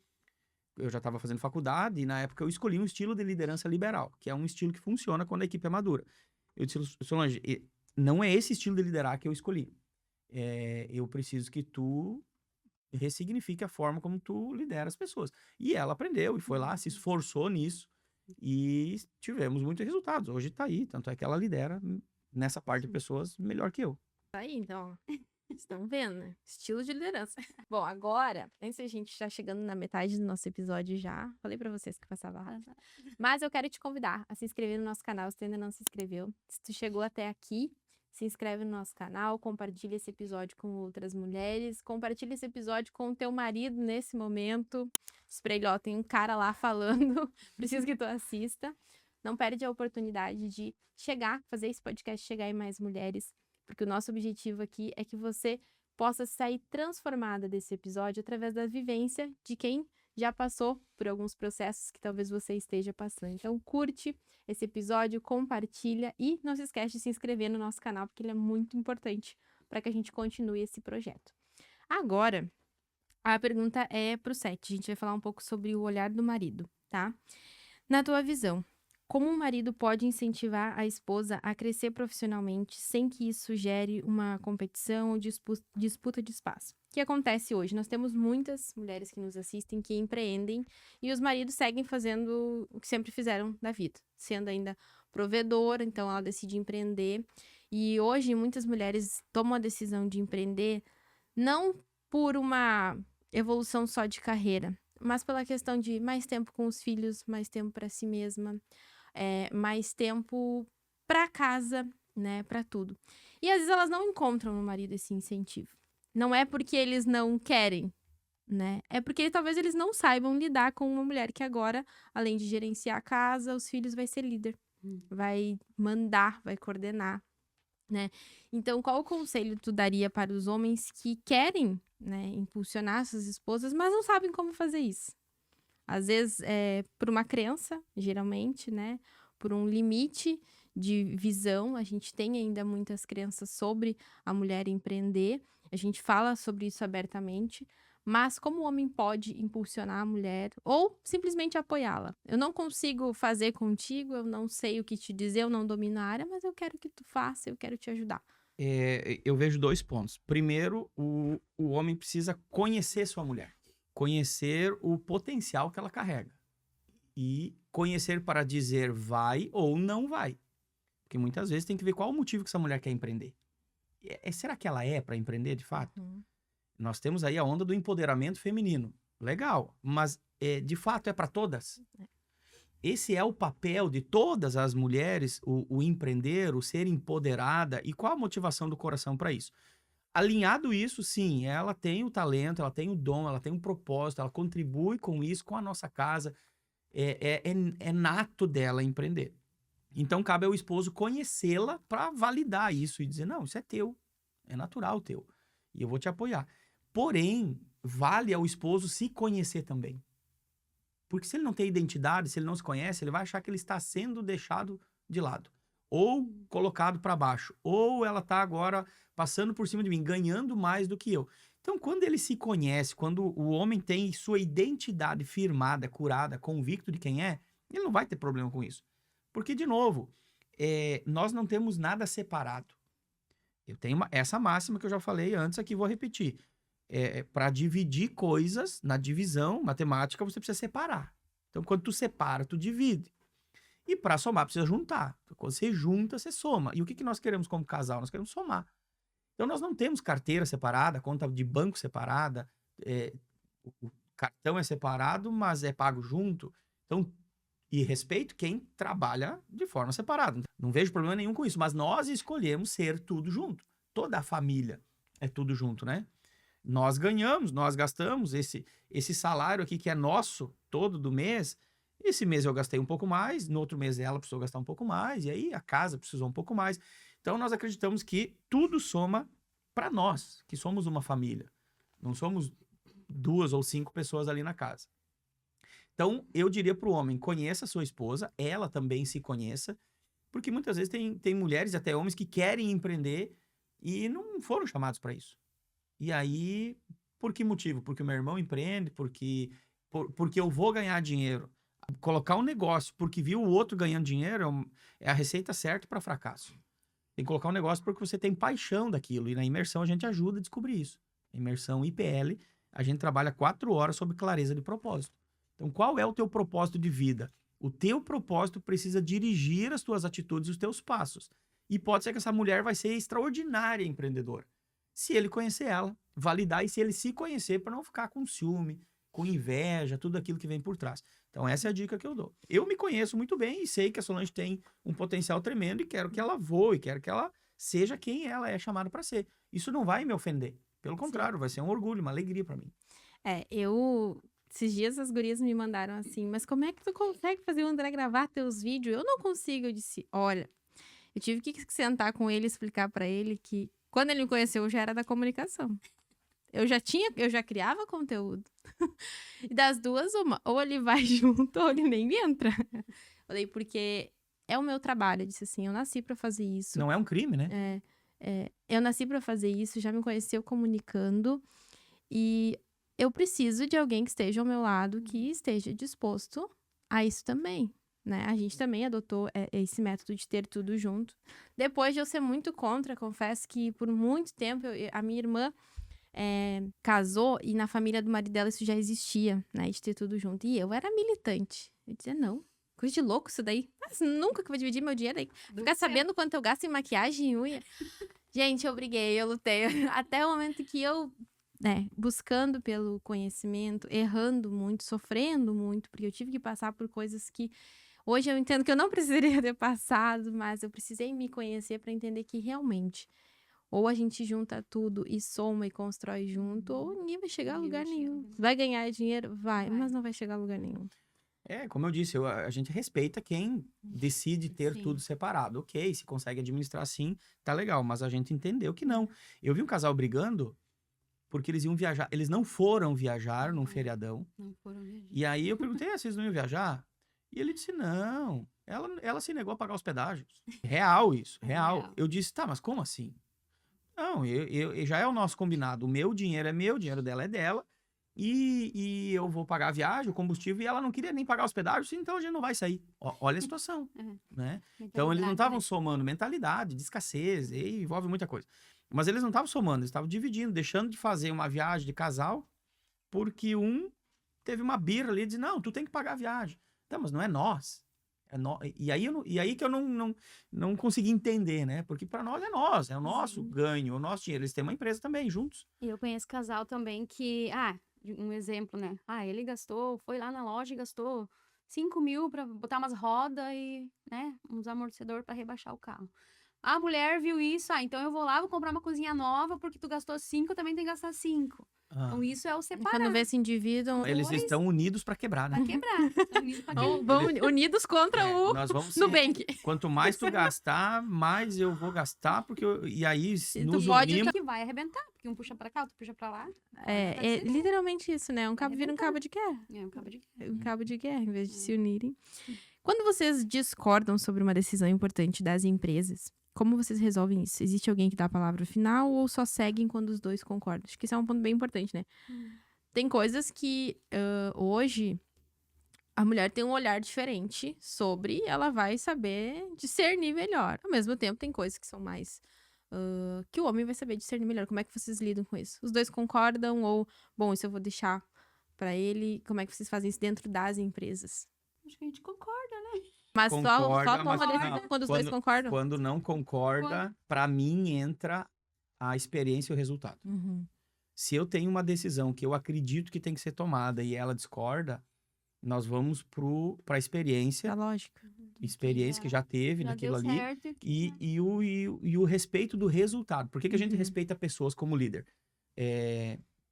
[SPEAKER 3] Eu já estava fazendo faculdade e na época eu escolhi um estilo de liderança liberal, que é um estilo que funciona quando a equipe é madura. Eu disse, Solange, não é esse estilo de liderar que eu escolhi. Eu preciso que tu ressignifique a forma como tu lidera as pessoas. E ela aprendeu e foi lá, se esforçou nisso e tivemos muitos resultados. Hoje tá aí, tanto é que ela lidera nessa parte de pessoas melhor que eu.
[SPEAKER 1] Tá aí, então, ó. Estão vendo, né? Estilo de liderança. Bom, agora, antes a gente já chegando na metade do nosso episódio já, falei pra vocês que passava rápido. Mas eu quero te convidar a se inscrever no nosso canal se tu ainda não se inscreveu. Se tu chegou até aqui, se inscreve no nosso canal, compartilha esse episódio com outras mulheres, compartilha esse episódio com o teu marido nesse momento. Espelho, ó, tem um cara lá falando, preciso que tu assista. Não perde a oportunidade de fazer esse podcast chegar em mais mulheres, porque o nosso objetivo aqui é que você possa sair transformada desse episódio através da vivência de quem já passou por alguns processos que talvez você esteja passando. Então, curte esse episódio, compartilha e não se esquece de se inscrever no nosso canal, porque ele é muito importante para que a gente continue esse projeto. Agora, a pergunta é pro Seth. A gente vai falar um pouco sobre o olhar do marido, tá? Na tua visão, como um marido pode incentivar a esposa a crescer profissionalmente sem que isso gere uma competição ou disputa de espaço? O que acontece hoje? Nós temos muitas mulheres que nos assistem que empreendem e os maridos seguem fazendo o que sempre fizeram na vida, sendo ainda provedora, então ela decide empreender. E hoje muitas mulheres tomam a decisão de empreender não por uma evolução só de carreira, mas pela questão de mais tempo com os filhos, mais tempo para si mesma, mais tempo para casa, né, para tudo. E às vezes elas não encontram no marido esse incentivo. Não é porque eles não querem, né? É porque talvez eles não saibam lidar com uma mulher que agora, além de gerenciar a casa, os filhos, vai ser líder, vai mandar, vai coordenar, né? Então, qual o conselho tu daria para os homens que querem, né, impulsionar suas esposas, mas não sabem como fazer isso? Às vezes, por uma crença, geralmente, né? Por um limite de visão. A gente tem ainda muitas crenças sobre a mulher empreender. A gente fala sobre isso abertamente. Mas como o homem pode impulsionar a mulher ou simplesmente apoiá-la? Eu não consigo fazer contigo, eu não sei o que te dizer, eu não domino a área, mas eu quero que tu faça, eu quero te ajudar.
[SPEAKER 3] Eu vejo 2 pontos. Primeiro, o homem precisa conhecer sua mulher. Conhecer o potencial que ela carrega. E conhecer para dizer vai ou não vai. Porque muitas vezes tem que ver qual o motivo que essa mulher quer empreender. Será que ela é para empreender, de fato? Nós temos aí a onda do empoderamento feminino. Legal, mas de fato é para todas? Esse é o papel de todas as mulheres, o empreender, o ser empoderada. E qual a motivação do coração para isso? Alinhado isso, sim, ela tem o talento, ela tem o dom, ela tem um propósito, ela contribui com isso, com a nossa casa. É nato dela empreender. Então, cabe ao esposo conhecê-la para validar isso e dizer, não, isso é teu, é natural teu, e eu vou te apoiar. Porém, vale ao esposo se conhecer também. Porque se ele não tem identidade, se ele não se conhece, ele vai achar que ele está sendo deixado de lado. Ou colocado para baixo. Ou ela está agora passando por cima de mim, ganhando mais do que eu. Então, quando ele se conhece, quando o homem tem sua identidade firmada, curada, convicto de quem é, ele não vai ter problema com isso. Porque, de novo, nós não temos nada separado. Eu tenho essa máxima que eu já falei antes aqui, vou repetir. Para dividir coisas, na divisão matemática, você precisa separar. Então, quando tu separa, tu divide. E para somar, precisa juntar. Então, quando você junta, você soma. E o que nós queremos como casal? Nós queremos somar. Então, nós não temos carteira separada, conta de banco separada, o cartão é separado, mas é pago junto. Então, e respeito quem trabalha de forma separada. Não vejo problema nenhum com isso, mas nós escolhemos ser tudo junto. Toda a família é tudo junto, né? Nós ganhamos, nós gastamos esse salário aqui que é nosso, todo do mês. Esse mês eu gastei um pouco mais, no outro mês ela precisou gastar um pouco mais, e aí a casa precisou um pouco mais. Então nós acreditamos que tudo soma para nós, que somos uma família. Não somos 2 ou 5 pessoas ali na casa. Então, eu diria para o homem, conheça a sua esposa, ela também se conheça, porque muitas vezes tem mulheres e até homens que querem empreender e não foram chamados para isso. E aí, por que motivo? Porque o meu irmão empreende, porque eu vou ganhar dinheiro. Colocar um negócio porque viu o outro ganhando dinheiro é a receita certa para fracasso. Tem que colocar um negócio porque você tem paixão daquilo. E na imersão a gente ajuda a descobrir isso. Imersão IPL, a gente trabalha 4 horas sobre clareza de propósito. Então, qual é o teu propósito de vida? O teu propósito precisa dirigir as tuas atitudes e os teus passos. E pode ser que essa mulher vai ser extraordinária empreendedora. Se ele conhecer ela, validar e se ele se conhecer para não ficar com ciúme, com inveja, tudo aquilo que vem por trás. Então, essa é a dica que eu dou. Eu me conheço muito bem e sei que a Solange tem um potencial tremendo e quero que ela voe, quero que ela seja quem ela é chamada para ser. Isso não vai me ofender. Pelo contrário, vai ser um orgulho, uma alegria para mim.
[SPEAKER 1] Esses dias as gurias me mandaram assim, mas como é que tu consegue fazer o André gravar teus vídeos? Eu não consigo. Eu disse, olha, eu tive que sentar com ele e explicar pra ele que quando ele me conheceu, eu já era da comunicação. Eu já criava conteúdo. E das duas, uma, ou ele vai junto ou ele nem entra. Falei, porque é o meu trabalho. Eu disse assim, eu nasci pra fazer isso.
[SPEAKER 3] Não é um crime, né?
[SPEAKER 1] Eu nasci pra fazer isso, já me conheceu comunicando. E eu preciso de alguém que esteja ao meu lado, que esteja disposto a isso também, né? A gente também adotou esse método de ter tudo junto. Depois de eu ser muito contra, confesso que por muito tempo a minha irmã casou e na família do marido dela isso já existia, né? De ter tudo junto. E eu era militante. Eu dizia, não, coisa de louco isso daí. Mas nunca que eu vou dividir meu dinheiro aí. Ficar sabendo quanto eu gasto em maquiagem e unha. Gente, eu briguei, eu lutei. Até o momento que eu buscando pelo conhecimento, errando muito, sofrendo muito, porque eu tive que passar por coisas que hoje eu entendo que eu não precisaria ter passado, mas eu precisei me conhecer para entender que realmente ou a gente junta tudo e soma e constrói junto, ou ninguém vai chegar a lugar nenhum. Vai ganhar dinheiro? Vai, mas não vai chegar a lugar nenhum.
[SPEAKER 3] Como eu disse, a gente respeita quem decide ter tudo separado. Ok, se consegue administrar assim, tá legal, mas a gente entendeu que não. Eu vi um casal brigando porque eles iam viajar. Eles não foram viajar num feriadão.
[SPEAKER 2] Não foram viajar.
[SPEAKER 3] E aí eu perguntei, vocês não iam viajar? E ele disse, não. Ela se negou a pagar hospedagens. Real isso, real. Eu disse, tá, mas como assim? Não, já é o nosso combinado. O meu dinheiro é meu, o dinheiro dela é dela. E eu vou pagar a viagem, o combustível, e ela não queria nem pagar a hospedagem, então a gente não vai sair. Olha a situação, né? Então eles não estavam somando mentalidade de escassez, e envolve muita coisa. Mas eles não estavam somando, eles estavam dividindo, deixando de fazer uma viagem de casal, porque um teve uma birra ali e disse, não, tu tem que pagar a viagem. Então, mas não é nós. E aí que eu não consegui entender, né? Porque para nós é o nosso ganho, o nosso dinheiro. Eles têm uma empresa também, juntos.
[SPEAKER 2] E eu conheço casal também que, um exemplo, né? Ele foi lá na loja e gastou 5 mil pra botar umas rodas e, né, uns amortecedores pra rebaixar o carro. A mulher viu isso, então eu vou lá, vou comprar uma cozinha nova, porque tu gastou 5, eu também tenho que gastar 5. Então isso é o separar.
[SPEAKER 1] Quando vê se endividam...
[SPEAKER 3] Eles estão unidos para quebrar, né?
[SPEAKER 2] Pra quebrar. Estão unidos pra quebrar.
[SPEAKER 1] Vão unidos contra o
[SPEAKER 3] nós vamos
[SPEAKER 1] Nubank.
[SPEAKER 3] Quanto mais tu gastar, mais eu vou gastar, porque e aí nos
[SPEAKER 1] pode
[SPEAKER 3] unimos...
[SPEAKER 2] Que vai arrebentar, porque um puxa pra cá, outro puxa pra lá.
[SPEAKER 1] É literalmente isso, né? Um cabo vira um cabo de guerra.
[SPEAKER 2] É um cabo de guerra.
[SPEAKER 1] Um cabo de guerra, em vez de se unirem. Quando vocês discordam sobre uma decisão importante das empresas, como vocês resolvem isso? Existe alguém que dá a palavra final ou só seguem quando os dois concordam? Acho que isso é um ponto bem importante, né? Tem coisas que hoje a mulher tem um olhar diferente sobre, ela vai saber discernir melhor. Ao mesmo tempo, tem coisas que são mais... que o homem vai saber discernir melhor. Como é que vocês lidam com isso? Os dois concordam ou, bom, isso eu vou deixar pra ele? Como é que vocês fazem isso dentro das empresas?
[SPEAKER 2] Acho que a gente concorda, né?
[SPEAKER 1] Mas
[SPEAKER 3] Concorda,
[SPEAKER 1] só toma
[SPEAKER 3] mas
[SPEAKER 1] decisão
[SPEAKER 3] não.
[SPEAKER 1] quando os dois concordam?
[SPEAKER 3] Quando não concorda, para mim entra a experiência e o resultado. Se eu tenho uma decisão que eu acredito que tem que ser tomada e ela discorda, nós vamos para a experiência.
[SPEAKER 1] A lógica.
[SPEAKER 3] Experiência que já teve
[SPEAKER 2] Já
[SPEAKER 3] naquilo
[SPEAKER 2] deu
[SPEAKER 3] ali.
[SPEAKER 2] certo,
[SPEAKER 3] E o respeito do resultado. Por que a gente respeita pessoas como líder?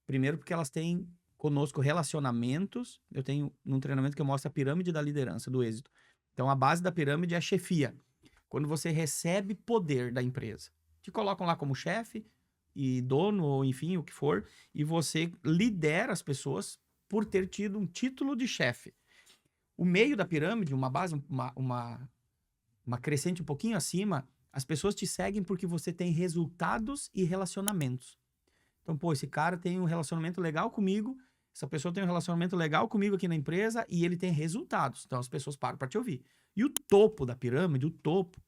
[SPEAKER 3] Primeiro, porque elas têm conosco relacionamentos. Eu tenho num treinamento que eu mostro a pirâmide da liderança, do êxito. Então, a base da pirâmide é a chefia. Quando você recebe poder da empresa. Te colocam lá como chefe e dono, ou enfim, o que for, e você lidera as pessoas por ter tido um título de chefe. O meio da pirâmide, uma base, uma crescente um pouquinho acima, as pessoas te seguem porque você tem resultados e relacionamentos. Então, pô, esse cara tem um relacionamento legal comigo, essa pessoa tem um relacionamento legal comigo aqui na empresa e ele tem resultados. Então, as pessoas param para te ouvir. E o topo da pirâmide, o topo,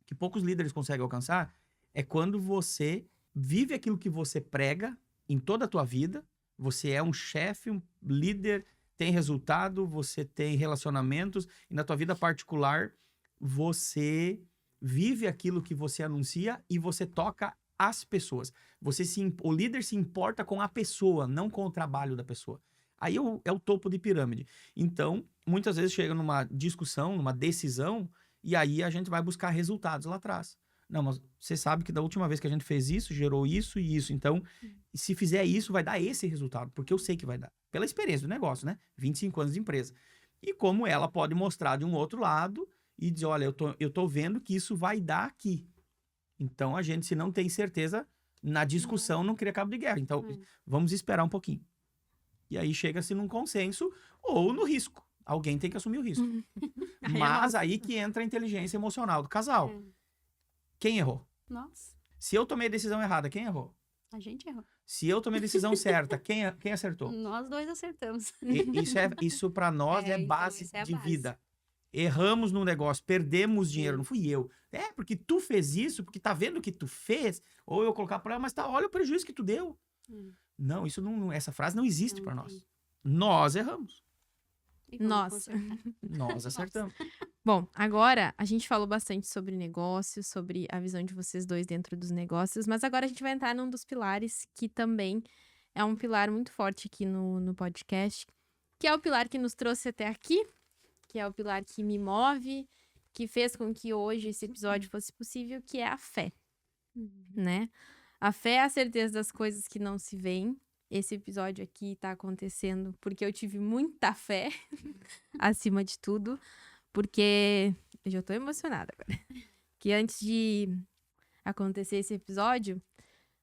[SPEAKER 3] que poucos líderes conseguem alcançar, é quando você vive aquilo que você prega em toda a tua vida. Você é um chefe, um líder, tem resultado, você tem relacionamentos e na tua vida particular você vive aquilo que você anuncia e você toca as pessoas. O líder se importa com a pessoa, não com o trabalho da pessoa. Aí é o topo de pirâmide. Então, muitas vezes chega numa discussão, numa decisão, e aí a gente vai buscar resultados lá atrás. Não, mas você sabe que da última vez que a gente fez isso, gerou isso e isso. Então, se fizer isso, vai dar esse resultado, porque eu sei que vai dar. Pela experiência do negócio, né? 25 anos de empresa. E como ela pode mostrar de um outro lado e dizer, olha, eu tô vendo que isso vai dar aqui. Então, a gente, se não tem certeza, na discussão não cria cabo de guerra. Então, vamos esperar um pouquinho. E aí chega-se num consenso ou no risco. Alguém tem que assumir o risco. Mas aí que entra a inteligência emocional do casal. Quem errou?
[SPEAKER 2] Nossa,
[SPEAKER 3] Se eu tomei a decisão errada, quem errou?
[SPEAKER 2] a gente errou.
[SPEAKER 3] Se eu tomei a decisão certa, quem acertou?
[SPEAKER 2] Nós dois acertamos.
[SPEAKER 3] Isso para nós é
[SPEAKER 2] então,
[SPEAKER 3] base
[SPEAKER 2] isso é a
[SPEAKER 3] de
[SPEAKER 2] base.
[SPEAKER 3] vida. Erramos no negócio, perdemos dinheiro, não fui eu. É, porque tu fez isso, porque tá vendo que tu fez, ou eu colocar para ela, mas tá, olha o prejuízo que tu deu. Não, isso não, essa frase não existe para nós. Nós erramos.
[SPEAKER 2] E vamos
[SPEAKER 1] Nossa.
[SPEAKER 2] consertar.
[SPEAKER 3] Nós acertamos.
[SPEAKER 1] Bom, agora a gente falou bastante sobre negócios, sobre a visão de vocês dois dentro dos negócios, mas agora a gente vai entrar num dos pilares que também é um pilar muito forte aqui no podcast, que é o pilar que nos trouxe até aqui, que é o pilar que me move, que fez com que hoje esse episódio fosse possível, que é a fé, né? A fé é a certeza das coisas que não se veem. Esse episódio aqui tá acontecendo porque eu tive muita fé, acima de tudo, porque eu já tô emocionada agora. Que antes de acontecer esse episódio,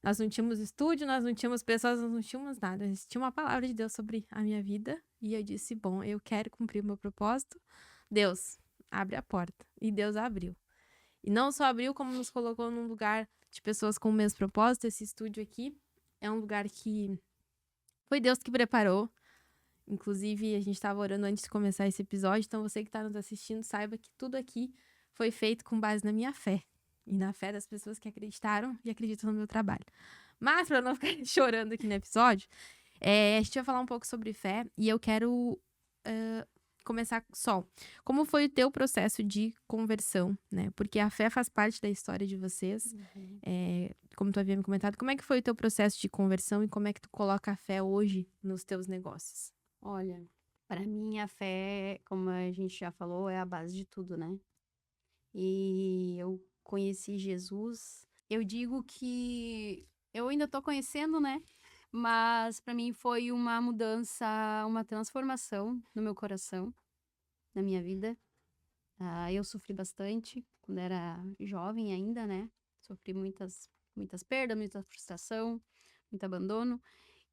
[SPEAKER 1] nós não tínhamos estúdio, nós não tínhamos pessoas, nós não tínhamos nada. Tinha uma palavra de Deus sobre a minha vida e eu disse, bom, eu quero cumprir o meu propósito. Deus, abre a porta. E Deus abriu. E não só abriu, como nos colocou num lugar de pessoas com o mesmo propósito. Esse estúdio aqui é um lugar que foi Deus que preparou. Inclusive, a gente estava orando antes de começar esse episódio, então você que está nos assistindo, saiba que tudo aqui foi feito com base na minha fé. E na fé das pessoas que acreditaram e acreditam no meu trabalho. Mas, para não ficar chorando aqui no episódio, a gente vai falar um pouco sobre fé e eu quero começar só. Como foi o teu processo de conversão, né? Porque a fé faz parte da história de vocês. Como tu havia me comentado, como é que foi o teu processo de conversão e como é que tu coloca a fé hoje nos teus negócios?
[SPEAKER 2] Olha, para mim a fé, como a gente já falou, é a base de tudo, né? E eu conheci Jesus. Eu digo que eu ainda tô conhecendo, né? Mas para mim foi uma mudança, uma transformação no meu coração, na minha vida. Eu sofri bastante quando era jovem ainda, né? Sofri muitas perdas, muita frustração, muito abandono.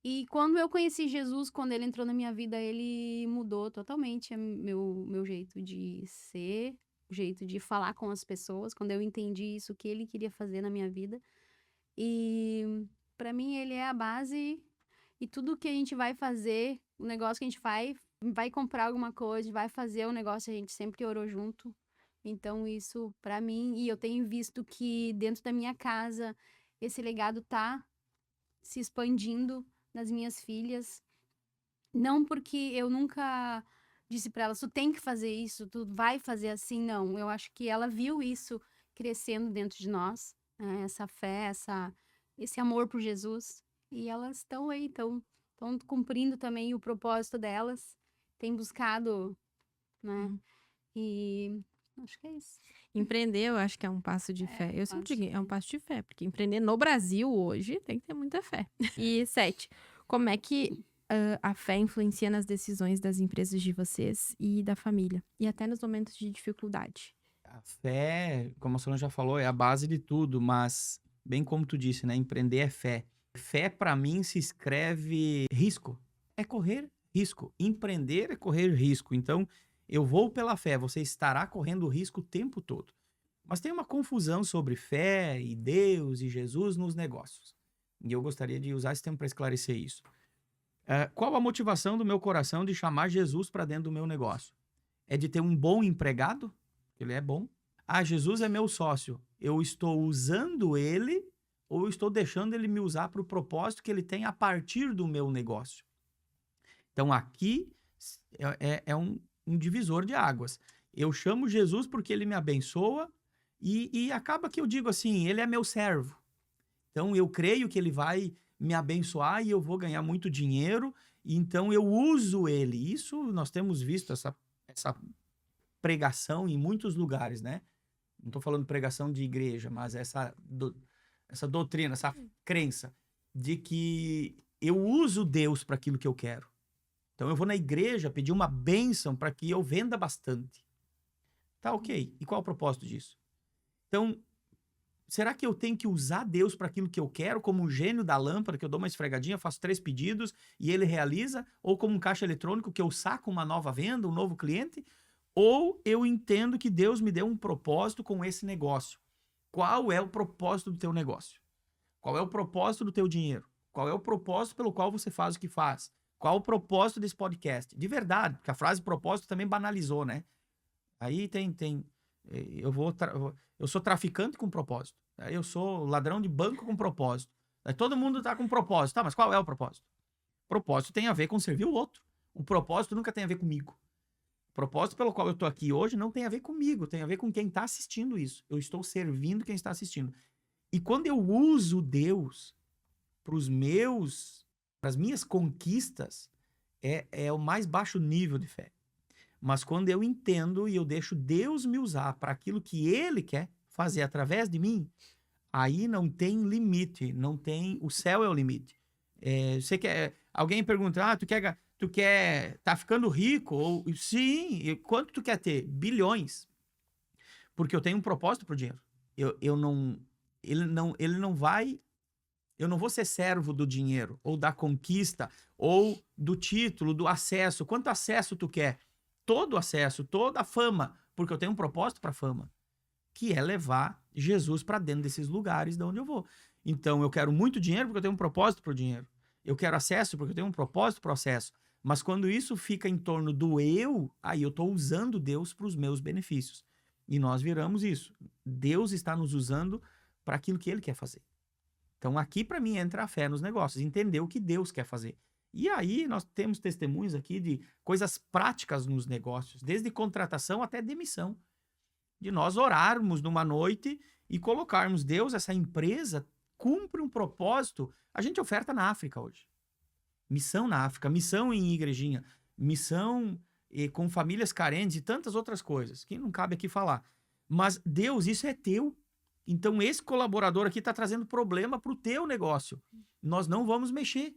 [SPEAKER 2] E quando eu conheci Jesus, quando ele entrou na minha vida, ele mudou totalmente meu jeito de ser, o jeito de falar com as pessoas. Quando eu entendi isso, o que ele queria fazer na minha vida. E para mim ele é a base e tudo que a gente vai fazer, o negócio que a gente vai comprar alguma coisa, vai fazer o negócio, a gente sempre orou junto. Então isso para mim, e eu tenho visto que dentro da minha casa esse legado tá se expandindo nas minhas filhas. Não porque eu nunca disse para elas, tu tem que fazer isso, tu vai fazer assim, não. Eu acho que ela viu isso crescendo dentro de nós, né? Essa fé, esse amor por Jesus. E elas estão aí, estão cumprindo também o propósito delas, têm buscado, né? E acho que é isso.
[SPEAKER 1] Empreender, eu acho que é um passo de fé. Eu sempre digo, é um
[SPEAKER 2] fé.
[SPEAKER 1] passo de fé, porque empreender no Brasil hoje tem que ter muita fé. E 7, como é que a fé influencia nas decisões das empresas de vocês e da família? E até nos momentos de dificuldade?
[SPEAKER 3] A fé, como a Solana já falou, é a base de tudo, mas bem como tu disse, né? Empreender é fé. Fé, para mim, se escreve risco. É correr risco. Empreender é correr risco. Então, Eu vou pela fé, você estará correndo o risco o tempo todo. Mas tem uma confusão sobre fé e Deus e Jesus nos negócios. E eu gostaria de usar esse tempo para esclarecer isso. Qual a motivação do meu coração de chamar Jesus para dentro do meu negócio? É de ter um bom empregado? Ele é bom. Ah, Jesus é meu sócio. Eu estou usando ele ou eu estou deixando ele me usar para o propósito que ele tem a partir do meu negócio? Então aqui é um divisor de águas. Eu chamo Jesus porque ele me abençoa e acaba que eu digo assim, ele é meu servo. Então eu creio que ele vai me abençoar e eu vou ganhar muito dinheiro, então eu uso ele. Isso nós temos visto essa pregação em muitos lugares, né? Não estou falando pregação de igreja, mas essa doutrina, essa crença de que eu uso Deus para aquilo que eu quero. Então eu vou na igreja pedir uma bênção para que eu venda bastante. Tá, ok. E qual é o propósito disso? Então, será que eu tenho que usar Deus para aquilo que eu quero, como um gênio da lâmpada, que eu dou uma esfregadinha, faço 3 pedidos e ele realiza? Ou como um caixa eletrônico que eu saco uma nova venda, um novo cliente? Ou eu entendo que Deus me deu um propósito com esse negócio? Qual é o propósito do teu negócio? Qual é o propósito do teu dinheiro? Qual é o propósito pelo qual você faz o que faz? Qual o propósito desse podcast? De verdade, porque a frase propósito também banalizou, né? Aí eu sou traficante com propósito. Eu sou ladrão de banco com propósito. Aí todo mundo tá com propósito. Tá, mas qual é o propósito? Propósito tem a ver com servir o outro. O propósito nunca tem a ver comigo. O propósito pelo qual eu tô aqui hoje não tem a ver comigo, tem a ver com quem tá assistindo isso. Eu estou servindo quem está assistindo. E quando eu uso Deus para as minhas conquistas, é o mais baixo nível de fé. Mas quando eu entendo e eu deixo Deus me usar para aquilo que Ele quer fazer através de mim, aí não tem limite, não tem, o céu é o limite. Você quer, alguém pergunta, tu quer, tá ficando rico? Ou, sim, e quanto tu quer ter? Bilhões. Porque eu tenho um propósito pro dinheiro. Ele não vai, eu não vou ser servo do dinheiro, ou da conquista, ou do título, do acesso. Quanto acesso tu quer? Todo acesso, toda a fama, porque eu tenho um propósito para a fama, que é levar Jesus para dentro desses lugares de onde eu vou. Então, eu quero muito dinheiro porque eu tenho um propósito para o dinheiro. Eu quero acesso porque eu tenho um propósito para o acesso. Mas quando isso fica em torno do eu, aí eu estou usando Deus para os meus benefícios. E nós viramos isso. Deus está nos usando para aquilo que Ele quer fazer. Então, aqui para mim entra a fé nos negócios, entender o que Deus quer fazer. E aí nós temos testemunhos aqui de coisas práticas nos negócios, desde contratação até demissão. De nós orarmos numa noite e colocarmos Deus, essa empresa cumpre um propósito. A gente oferta na África hoje. Missão na África, missão em igrejinha, missão com famílias carentes e tantas outras coisas, que não cabe aqui falar. Mas Deus, isso é teu. Então esse colaborador aqui está trazendo problema para o teu negócio. Nós não vamos mexer.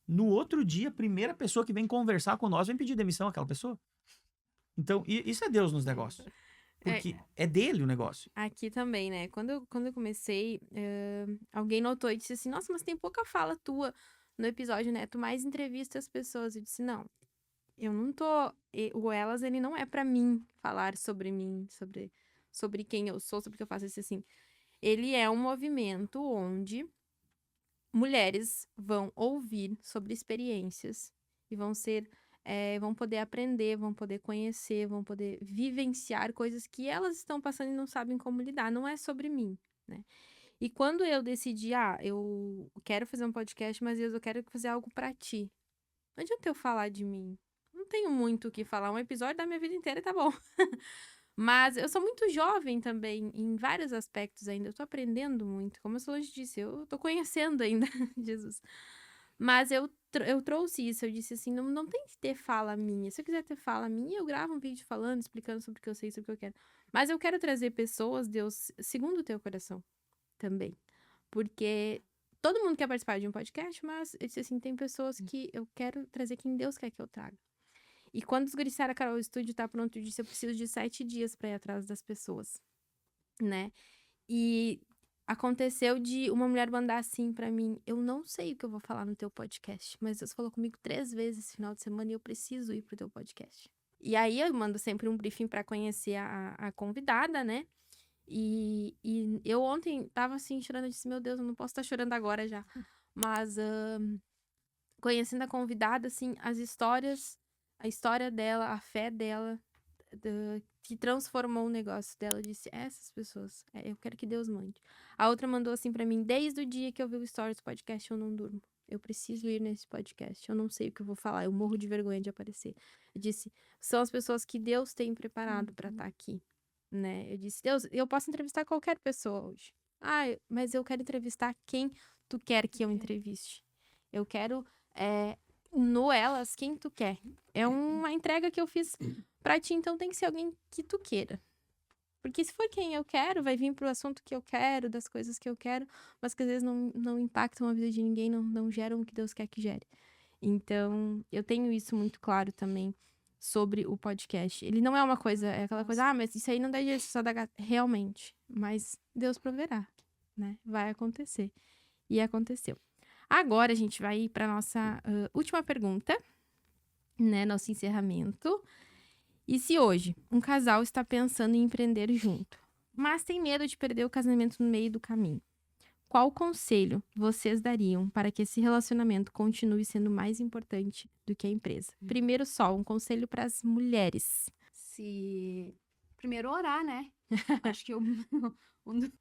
[SPEAKER 3] No outro dia, a primeira pessoa que vem conversar com nós vem pedir demissão àquela pessoa. Então, isso é Deus nos negócios. Porque é dele o negócio.
[SPEAKER 1] Aqui também, né? Quando eu comecei, alguém notou e disse assim, nossa, mas tem pouca fala tua no episódio, né? Tu mais entrevista as pessoas. Eu disse, não, eu não tô... O Elas, ele não é pra mim falar sobre mim, sobre quem eu sou, sobre o que eu faço. Isso assim. Ele é um movimento onde mulheres vão ouvir sobre experiências e vão poder aprender, vão poder conhecer, vão poder vivenciar coisas que elas estão passando e não sabem como lidar. Não é sobre mim, né? E quando eu decidi, eu quero fazer um podcast, mas eu quero fazer algo pra ti. Não adianta eu falar de mim. Não tenho muito o que falar. Um episódio da minha vida inteira tá bom. Mas eu sou muito jovem também, em vários aspectos ainda. Eu tô aprendendo muito. Como a Solange disse, eu tô conhecendo ainda Jesus. Mas eu trouxe isso. Eu disse assim, não tem que ter fala minha. Se eu quiser ter fala minha, eu gravo um vídeo falando, explicando sobre o que eu sei, sobre o que eu quero. Mas eu quero trazer pessoas, Deus, segundo o teu coração também. Porque todo mundo quer participar de um podcast, mas eu disse assim, tem pessoas que eu quero trazer quem Deus quer que eu traga. E quando os guris disseram, Carol, o estúdio tá pronto, eu disse, eu preciso de 7 dias pra ir atrás das pessoas, né? E aconteceu de uma mulher mandar assim pra mim, eu não sei o que eu vou falar no teu podcast, mas Deus falou comigo 3 vezes esse final de semana e eu preciso ir pro teu podcast. E aí eu mando sempre um briefing para conhecer a convidada, né? E eu ontem tava assim chorando, eu disse, meu Deus, eu não posso estar chorando agora já. Mas conhecendo a convidada, assim, as histórias, a história dela, a fé dela, que transformou o negócio dela, eu disse, essas pessoas, eu quero que Deus mande. A outra mandou assim pra mim, desde o dia que eu vi o Stories podcast, eu não durmo. Eu preciso ir nesse podcast. Eu não sei o que eu vou falar. Eu morro de vergonha de aparecer. Eu disse, são as pessoas que Deus tem preparado pra estar aqui, né? Eu disse, Deus, eu posso entrevistar qualquer pessoa hoje. Mas eu quero entrevistar quem tu quer que eu entreviste. Eu quero no Elas quem tu quer. É uma entrega que eu fiz pra ti, então tem que ser alguém que tu queira. Porque se for quem eu quero, vai vir pro assunto que eu quero, das coisas que eu quero, mas que às vezes não impactam a vida de ninguém, não geram o que Deus quer que gere. Então, eu tenho isso muito claro também sobre o podcast. Ele não é uma coisa, é aquela coisa, mas isso aí não dá jeito, só dá realmente. Mas Deus proverá, né? Vai acontecer. E aconteceu. Agora a gente vai ir para nossa última pergunta, né? Nosso encerramento. E se hoje um casal está pensando em empreender junto, mas tem medo de perder o casamento no meio do caminho, qual conselho vocês dariam para que esse relacionamento continue sendo mais importante do que a empresa? Primeiro só, um conselho para as mulheres.
[SPEAKER 2] Primeiro orar, né? Acho que o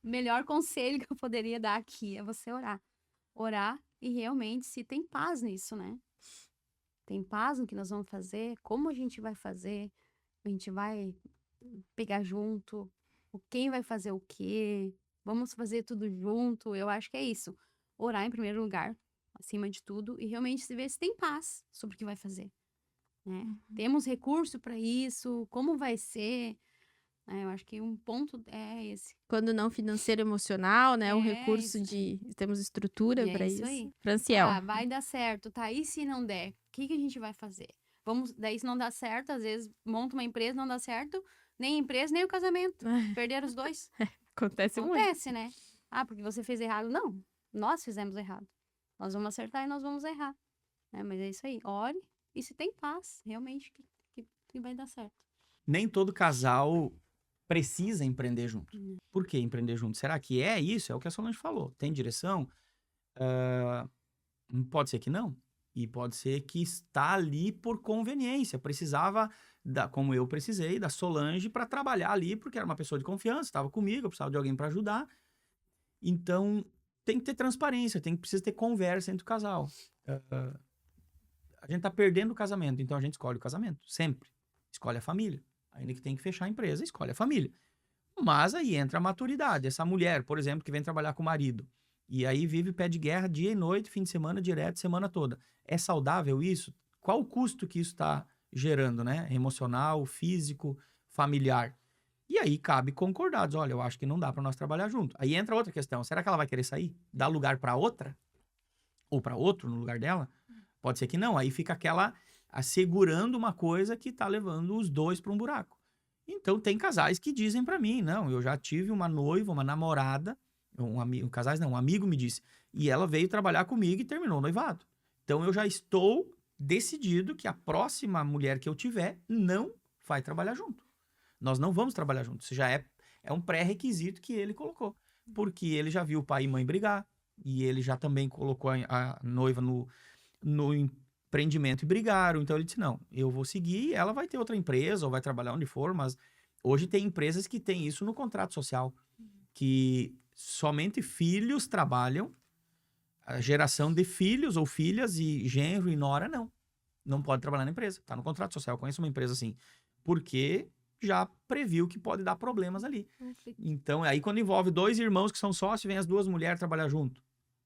[SPEAKER 2] melhor conselho que eu poderia dar aqui é você orar. Orar e realmente se tem paz nisso, né? Tem paz no que nós vamos fazer, como a gente vai fazer, a gente vai pegar junto, quem vai fazer o quê, vamos fazer tudo junto. Eu acho que é isso. Orar em primeiro lugar, acima de tudo, e realmente se ver se tem paz sobre o que vai fazer, né? Temos recurso para isso, como vai ser? Eu acho que um ponto é esse.
[SPEAKER 1] Quando não financeiro, emocional, né? Um recurso temos estrutura para isso.
[SPEAKER 2] Aí.
[SPEAKER 1] Franciel.
[SPEAKER 2] Vai dar certo, tá? E se não der, o que a gente vai fazer? Daí se não dá certo, às vezes monta uma empresa, não dá certo, nem a empresa, nem o casamento. Perderam os dois.
[SPEAKER 1] Acontece muito.
[SPEAKER 2] Acontece, né? Porque você fez errado. Não, nós fizemos errado. Nós vamos acertar e nós vamos errar. Mas é isso aí. Ore e se tem paz, realmente que vai dar certo.
[SPEAKER 3] Nem todo casal precisa empreender junto. Por que empreender junto? Será que é isso? É o que a Solange falou. Tem direção? Pode ser que não. E pode ser que está ali por conveniência. Precisava, como eu precisei, da Solange para trabalhar ali, porque era uma pessoa de confiança, estava comigo, eu precisava de alguém para ajudar. Então, tem que ter transparência, precisa ter conversa entre o casal. A gente está perdendo o casamento, então a gente escolhe o casamento, sempre. Escolhe a família. Ainda que tem que fechar a empresa, escolhe a família. Mas aí entra a maturidade. Essa mulher, por exemplo, que vem trabalhar com o marido, e aí vive pé de guerra dia e noite, fim de semana, direto, semana toda. É saudável isso? Qual o custo que isso está gerando, né? Emocional, físico, familiar. E aí cabe concordados. Olha, eu acho que não dá para nós trabalhar junto. Aí entra outra questão. Será que ela vai querer sair? Dar lugar para outra? Ou para outro no lugar dela? Pode ser que não. Aí fica aquela assegurando uma coisa que tá levando os dois para um buraco. Então tem casais que dizem para mim, não, eu já tive uma noiva, uma namorada, um amigo me disse, e ela veio trabalhar comigo e terminou o noivado. Então eu já estou decidido que a próxima mulher que eu tiver não vai trabalhar junto. Nós não vamos trabalhar junto. Isso já é um pré-requisito que ele colocou. Porque ele já viu o pai e mãe brigar, e ele já também colocou a noiva no empreendimento e brigaram. Então ele disse, não, eu vou seguir, ela vai ter outra empresa ou vai trabalhar onde for, mas hoje tem empresas que têm isso no contrato social, que somente filhos trabalham, a geração de filhos ou filhas e genro e nora não pode trabalhar na empresa, tá no contrato social. Eu conheço uma empresa assim, porque já previu que pode dar problemas ali. Então, aí quando envolve dois irmãos que são sócios, vem as duas mulheres trabalhar junto.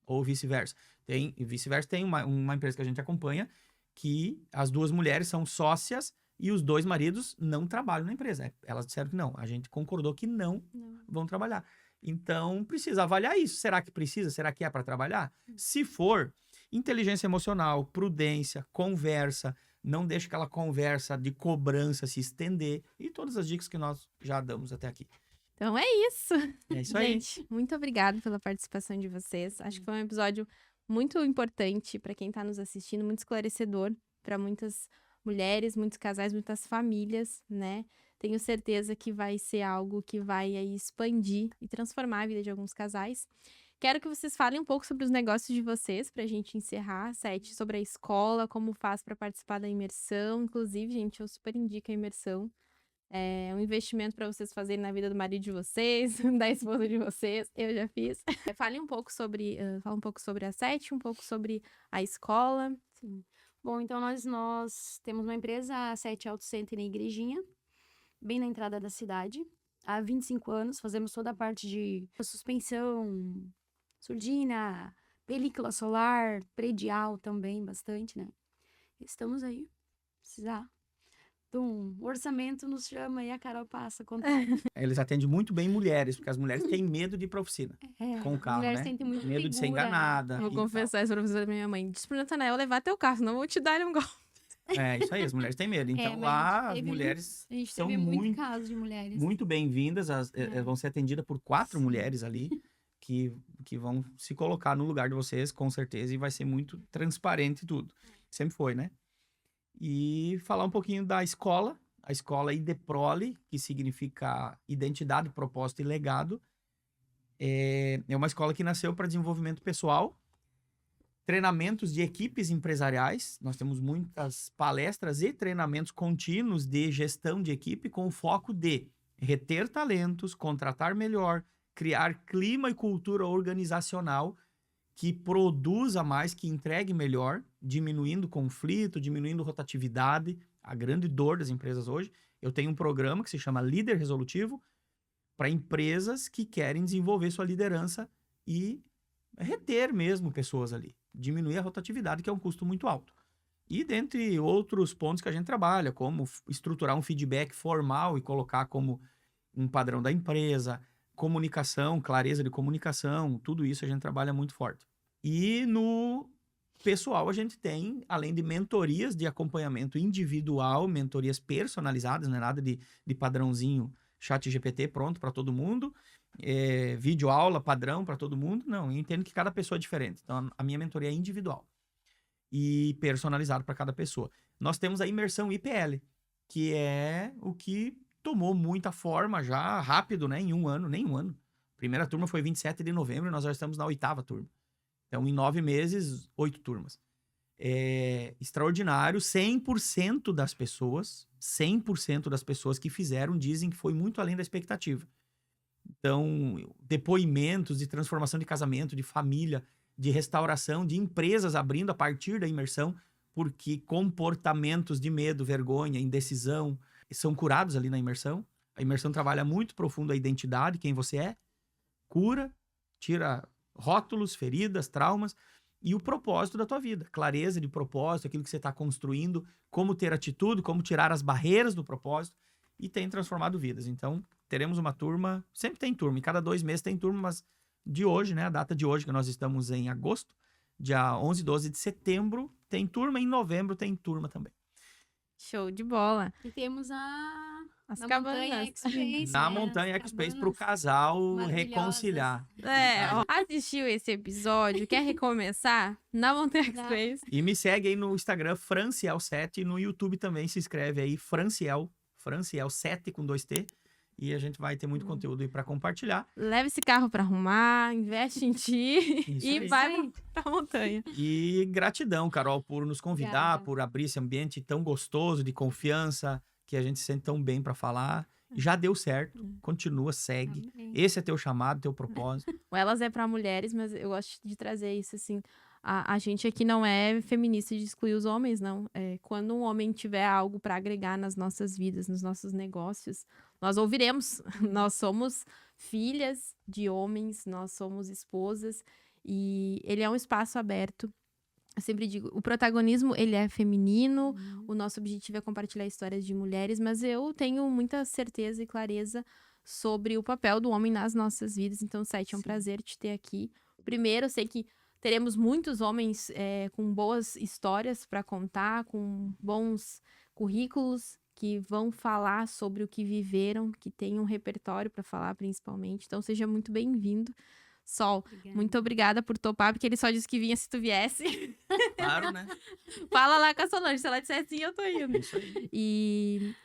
[SPEAKER 3] Ou vice-versa. Tem uma empresa que a gente acompanha que as duas mulheres são sócias e os dois maridos não trabalham na empresa. Elas disseram que não. A gente concordou que não vão trabalhar. Então, precisa avaliar isso. Será que precisa? Será que é para trabalhar? Se for, inteligência emocional, prudência, conversa, não deixe aquela conversa de cobrança se estender e todas as dicas que nós já damos até aqui.
[SPEAKER 1] Então é isso.
[SPEAKER 3] É isso aí.
[SPEAKER 1] Gente, muito obrigada pela participação de vocês. Acho que foi um episódio muito importante para quem está nos assistindo, muito esclarecedor para muitas mulheres, muitos casais, muitas famílias, né? Tenho certeza que vai ser algo que vai aí expandir e transformar a vida de alguns casais. Quero que vocês falem um pouco sobre os negócios de vocês, pra gente encerrar, Sete, sobre a escola, como faz para participar da imersão. Inclusive, gente, eu super indico a imersão. É um investimento para vocês fazerem na vida do marido de vocês, da esposa de vocês. Eu já fiz. Fale um pouco sobre, fala um pouco sobre a Sete, um pouco sobre a escola.
[SPEAKER 2] Sim. Bom, então nós temos uma empresa, a 7 Auto Center na Igrejinha, bem na entrada da cidade. Há 25 anos, fazemos toda a parte de suspensão, surdina, película solar, predial também, bastante, né? Estamos aí. Precisar de um orçamento, nos chama e a Carol passa.
[SPEAKER 3] Eles atendem muito bem mulheres, porque as mulheres têm medo de ir pra oficina com o carro,
[SPEAKER 2] mulheres
[SPEAKER 3] né?
[SPEAKER 2] sentem muito
[SPEAKER 3] Medo de ser
[SPEAKER 2] segura.
[SPEAKER 3] enganada.
[SPEAKER 1] Vou
[SPEAKER 3] e
[SPEAKER 1] confessar isso pra vocês da minha mãe. Diz pro Natanael levar teu carro, senão eu vou te dar um golpe.
[SPEAKER 3] tal. É, isso aí, as mulheres têm medo. Então
[SPEAKER 2] mas
[SPEAKER 3] lá
[SPEAKER 2] a
[SPEAKER 3] as
[SPEAKER 2] gente teve
[SPEAKER 3] mulheres
[SPEAKER 2] A gente
[SPEAKER 3] são
[SPEAKER 2] teve muito
[SPEAKER 3] muito,
[SPEAKER 2] caso de mulheres.
[SPEAKER 3] muito bem-vindas. Vão ser atendidas por 4
[SPEAKER 2] Sim.
[SPEAKER 3] mulheres ali que vão se colocar no lugar de vocês, com certeza, e vai ser muito transparente tudo. Sempre foi, né? E falar um pouquinho da escola, a escola IDEPROLE, que significa Identidade, Propósito e Legado. É uma escola que nasceu para desenvolvimento pessoal, treinamentos de equipes empresariais. Nós temos muitas palestras e treinamentos contínuos de gestão de equipe com o foco de reter talentos, contratar melhor, criar clima e cultura organizacional que produza mais, que entregue melhor, diminuindo conflito, diminuindo rotatividade, a grande dor das empresas hoje. Eu tenho um programa que se chama Líder Resolutivo para empresas que querem desenvolver sua liderança e reter mesmo pessoas ali, diminuir a rotatividade, que é um custo muito alto. E dentre outros pontos que a gente trabalha, como estruturar um feedback formal e colocar como um padrão da empresa, comunicação, clareza de comunicação, tudo isso a gente trabalha muito forte. E no pessoal a gente tem, além de mentorias de acompanhamento individual, mentorias personalizadas, não é nada de padrãozinho chat GPT pronto para todo mundo, vídeo aula padrão para todo mundo, não, eu entendo que cada pessoa é diferente, então a minha mentoria é individual e personalizado para cada pessoa. Nós temos a imersão IPL, que é o que tomou muita forma já rápido, né? Em um ano, nem um ano. A primeira turma foi 27 de novembro e nós já estamos na 8ª turma. Então, em 9 meses, 8 turmas. É extraordinário. 100% das pessoas que fizeram dizem que foi muito além da expectativa. Então, depoimentos de transformação de casamento, de família, de restauração, de empresas abrindo a partir da imersão, porque comportamentos de medo, vergonha, indecisão são curados ali na imersão. A imersão trabalha muito profundo a identidade, quem você é, cura, tira rótulos, feridas, traumas e o propósito da tua vida. Clareza de propósito, aquilo que você está construindo, como ter atitude, como tirar as barreiras do propósito e tem transformado vidas. Então, teremos uma turma, sempre tem turma, e cada 2 meses tem turma, mas de hoje, né, a data de hoje, que nós estamos em agosto, dia 11 e 12 de setembro, tem turma, em novembro tem turma também.
[SPEAKER 1] Show de bola.
[SPEAKER 2] E temos
[SPEAKER 1] As
[SPEAKER 2] na
[SPEAKER 1] cabanas.
[SPEAKER 2] Montanha X-Space,
[SPEAKER 3] Na
[SPEAKER 2] né?
[SPEAKER 3] Montanha
[SPEAKER 2] As
[SPEAKER 3] X-Space para o
[SPEAKER 2] cabanas
[SPEAKER 3] casal
[SPEAKER 2] maravilhosas.
[SPEAKER 3] reconciliar.
[SPEAKER 1] Assistiu esse episódio, quer recomeçar? Na Montanha X-Space.
[SPEAKER 3] E me segue aí no Instagram, Franciel7, e no YouTube também se inscreve aí, Franciel7 com 2T. E a gente vai ter muito conteúdo aí para compartilhar.
[SPEAKER 1] Leva esse carro para arrumar, investe em ti
[SPEAKER 3] Isso
[SPEAKER 1] e
[SPEAKER 3] aí.
[SPEAKER 1] vai pra montanha.
[SPEAKER 3] E gratidão, Carol, por nos convidar,
[SPEAKER 2] Obrigada.
[SPEAKER 3] por abrir esse ambiente tão gostoso, de confiança, que a gente se sente tão bem para falar. Já deu certo, continua, segue.
[SPEAKER 2] Amém.
[SPEAKER 3] Esse é teu chamado, teu propósito.
[SPEAKER 1] O Elas é para mulheres, mas eu gosto de trazer isso assim. A gente aqui não é feminista de excluir os homens, não. Quando um homem tiver algo para agregar nas nossas vidas, nos nossos negócios, nós ouviremos. Nós somos filhas de homens, nós somos esposas e ele é um espaço aberto. Eu sempre digo, o protagonismo, ele é feminino, o nosso objetivo é compartilhar histórias de mulheres, mas eu tenho muita certeza e clareza sobre o papel do homem nas nossas vidas. Então, Sete, é um
[SPEAKER 2] Sim.
[SPEAKER 1] prazer te ter aqui. Primeiro, eu sei que teremos muitos homens com boas histórias para contar, com bons currículos que vão falar sobre o que viveram, que tem um repertório para falar principalmente. Então, seja muito bem-vindo. Sol,
[SPEAKER 2] Obrigada.
[SPEAKER 1] muito obrigada por topar, porque ele só disse que vinha se tu viesse.
[SPEAKER 3] Claro, né?
[SPEAKER 1] Fala lá com a Solange, se ela disser sim, eu tô indo.
[SPEAKER 3] Isso aí.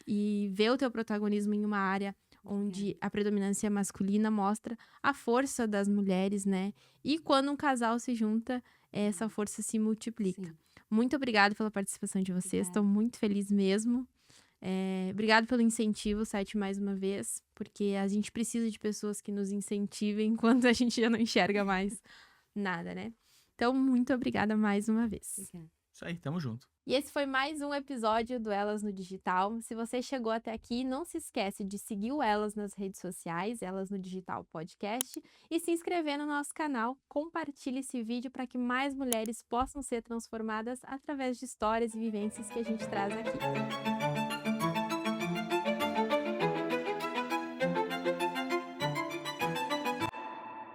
[SPEAKER 1] E ver o teu protagonismo em uma área onde a predominância masculina mostra a força das mulheres, né? E quando um casal se junta, essa força se multiplica.
[SPEAKER 2] Sim.
[SPEAKER 1] Muito obrigada pela participação de vocês, estou muito feliz mesmo. Obrigado pelo incentivo, Sete, mais uma vez, porque a gente precisa de pessoas que nos incentivem quando a gente já não enxerga mais nada, né? Então, muito obrigada mais uma vez.
[SPEAKER 2] Obrigada.
[SPEAKER 3] Isso aí, tamo junto.
[SPEAKER 1] E esse foi mais um episódio do Elas no Digital. Se você chegou até aqui, não se esquece de seguir o Elas nas redes sociais, Elas no Digital Podcast, e se inscrever no nosso canal. Compartilhe esse vídeo para que mais mulheres possam ser transformadas através de histórias e vivências que a gente traz aqui.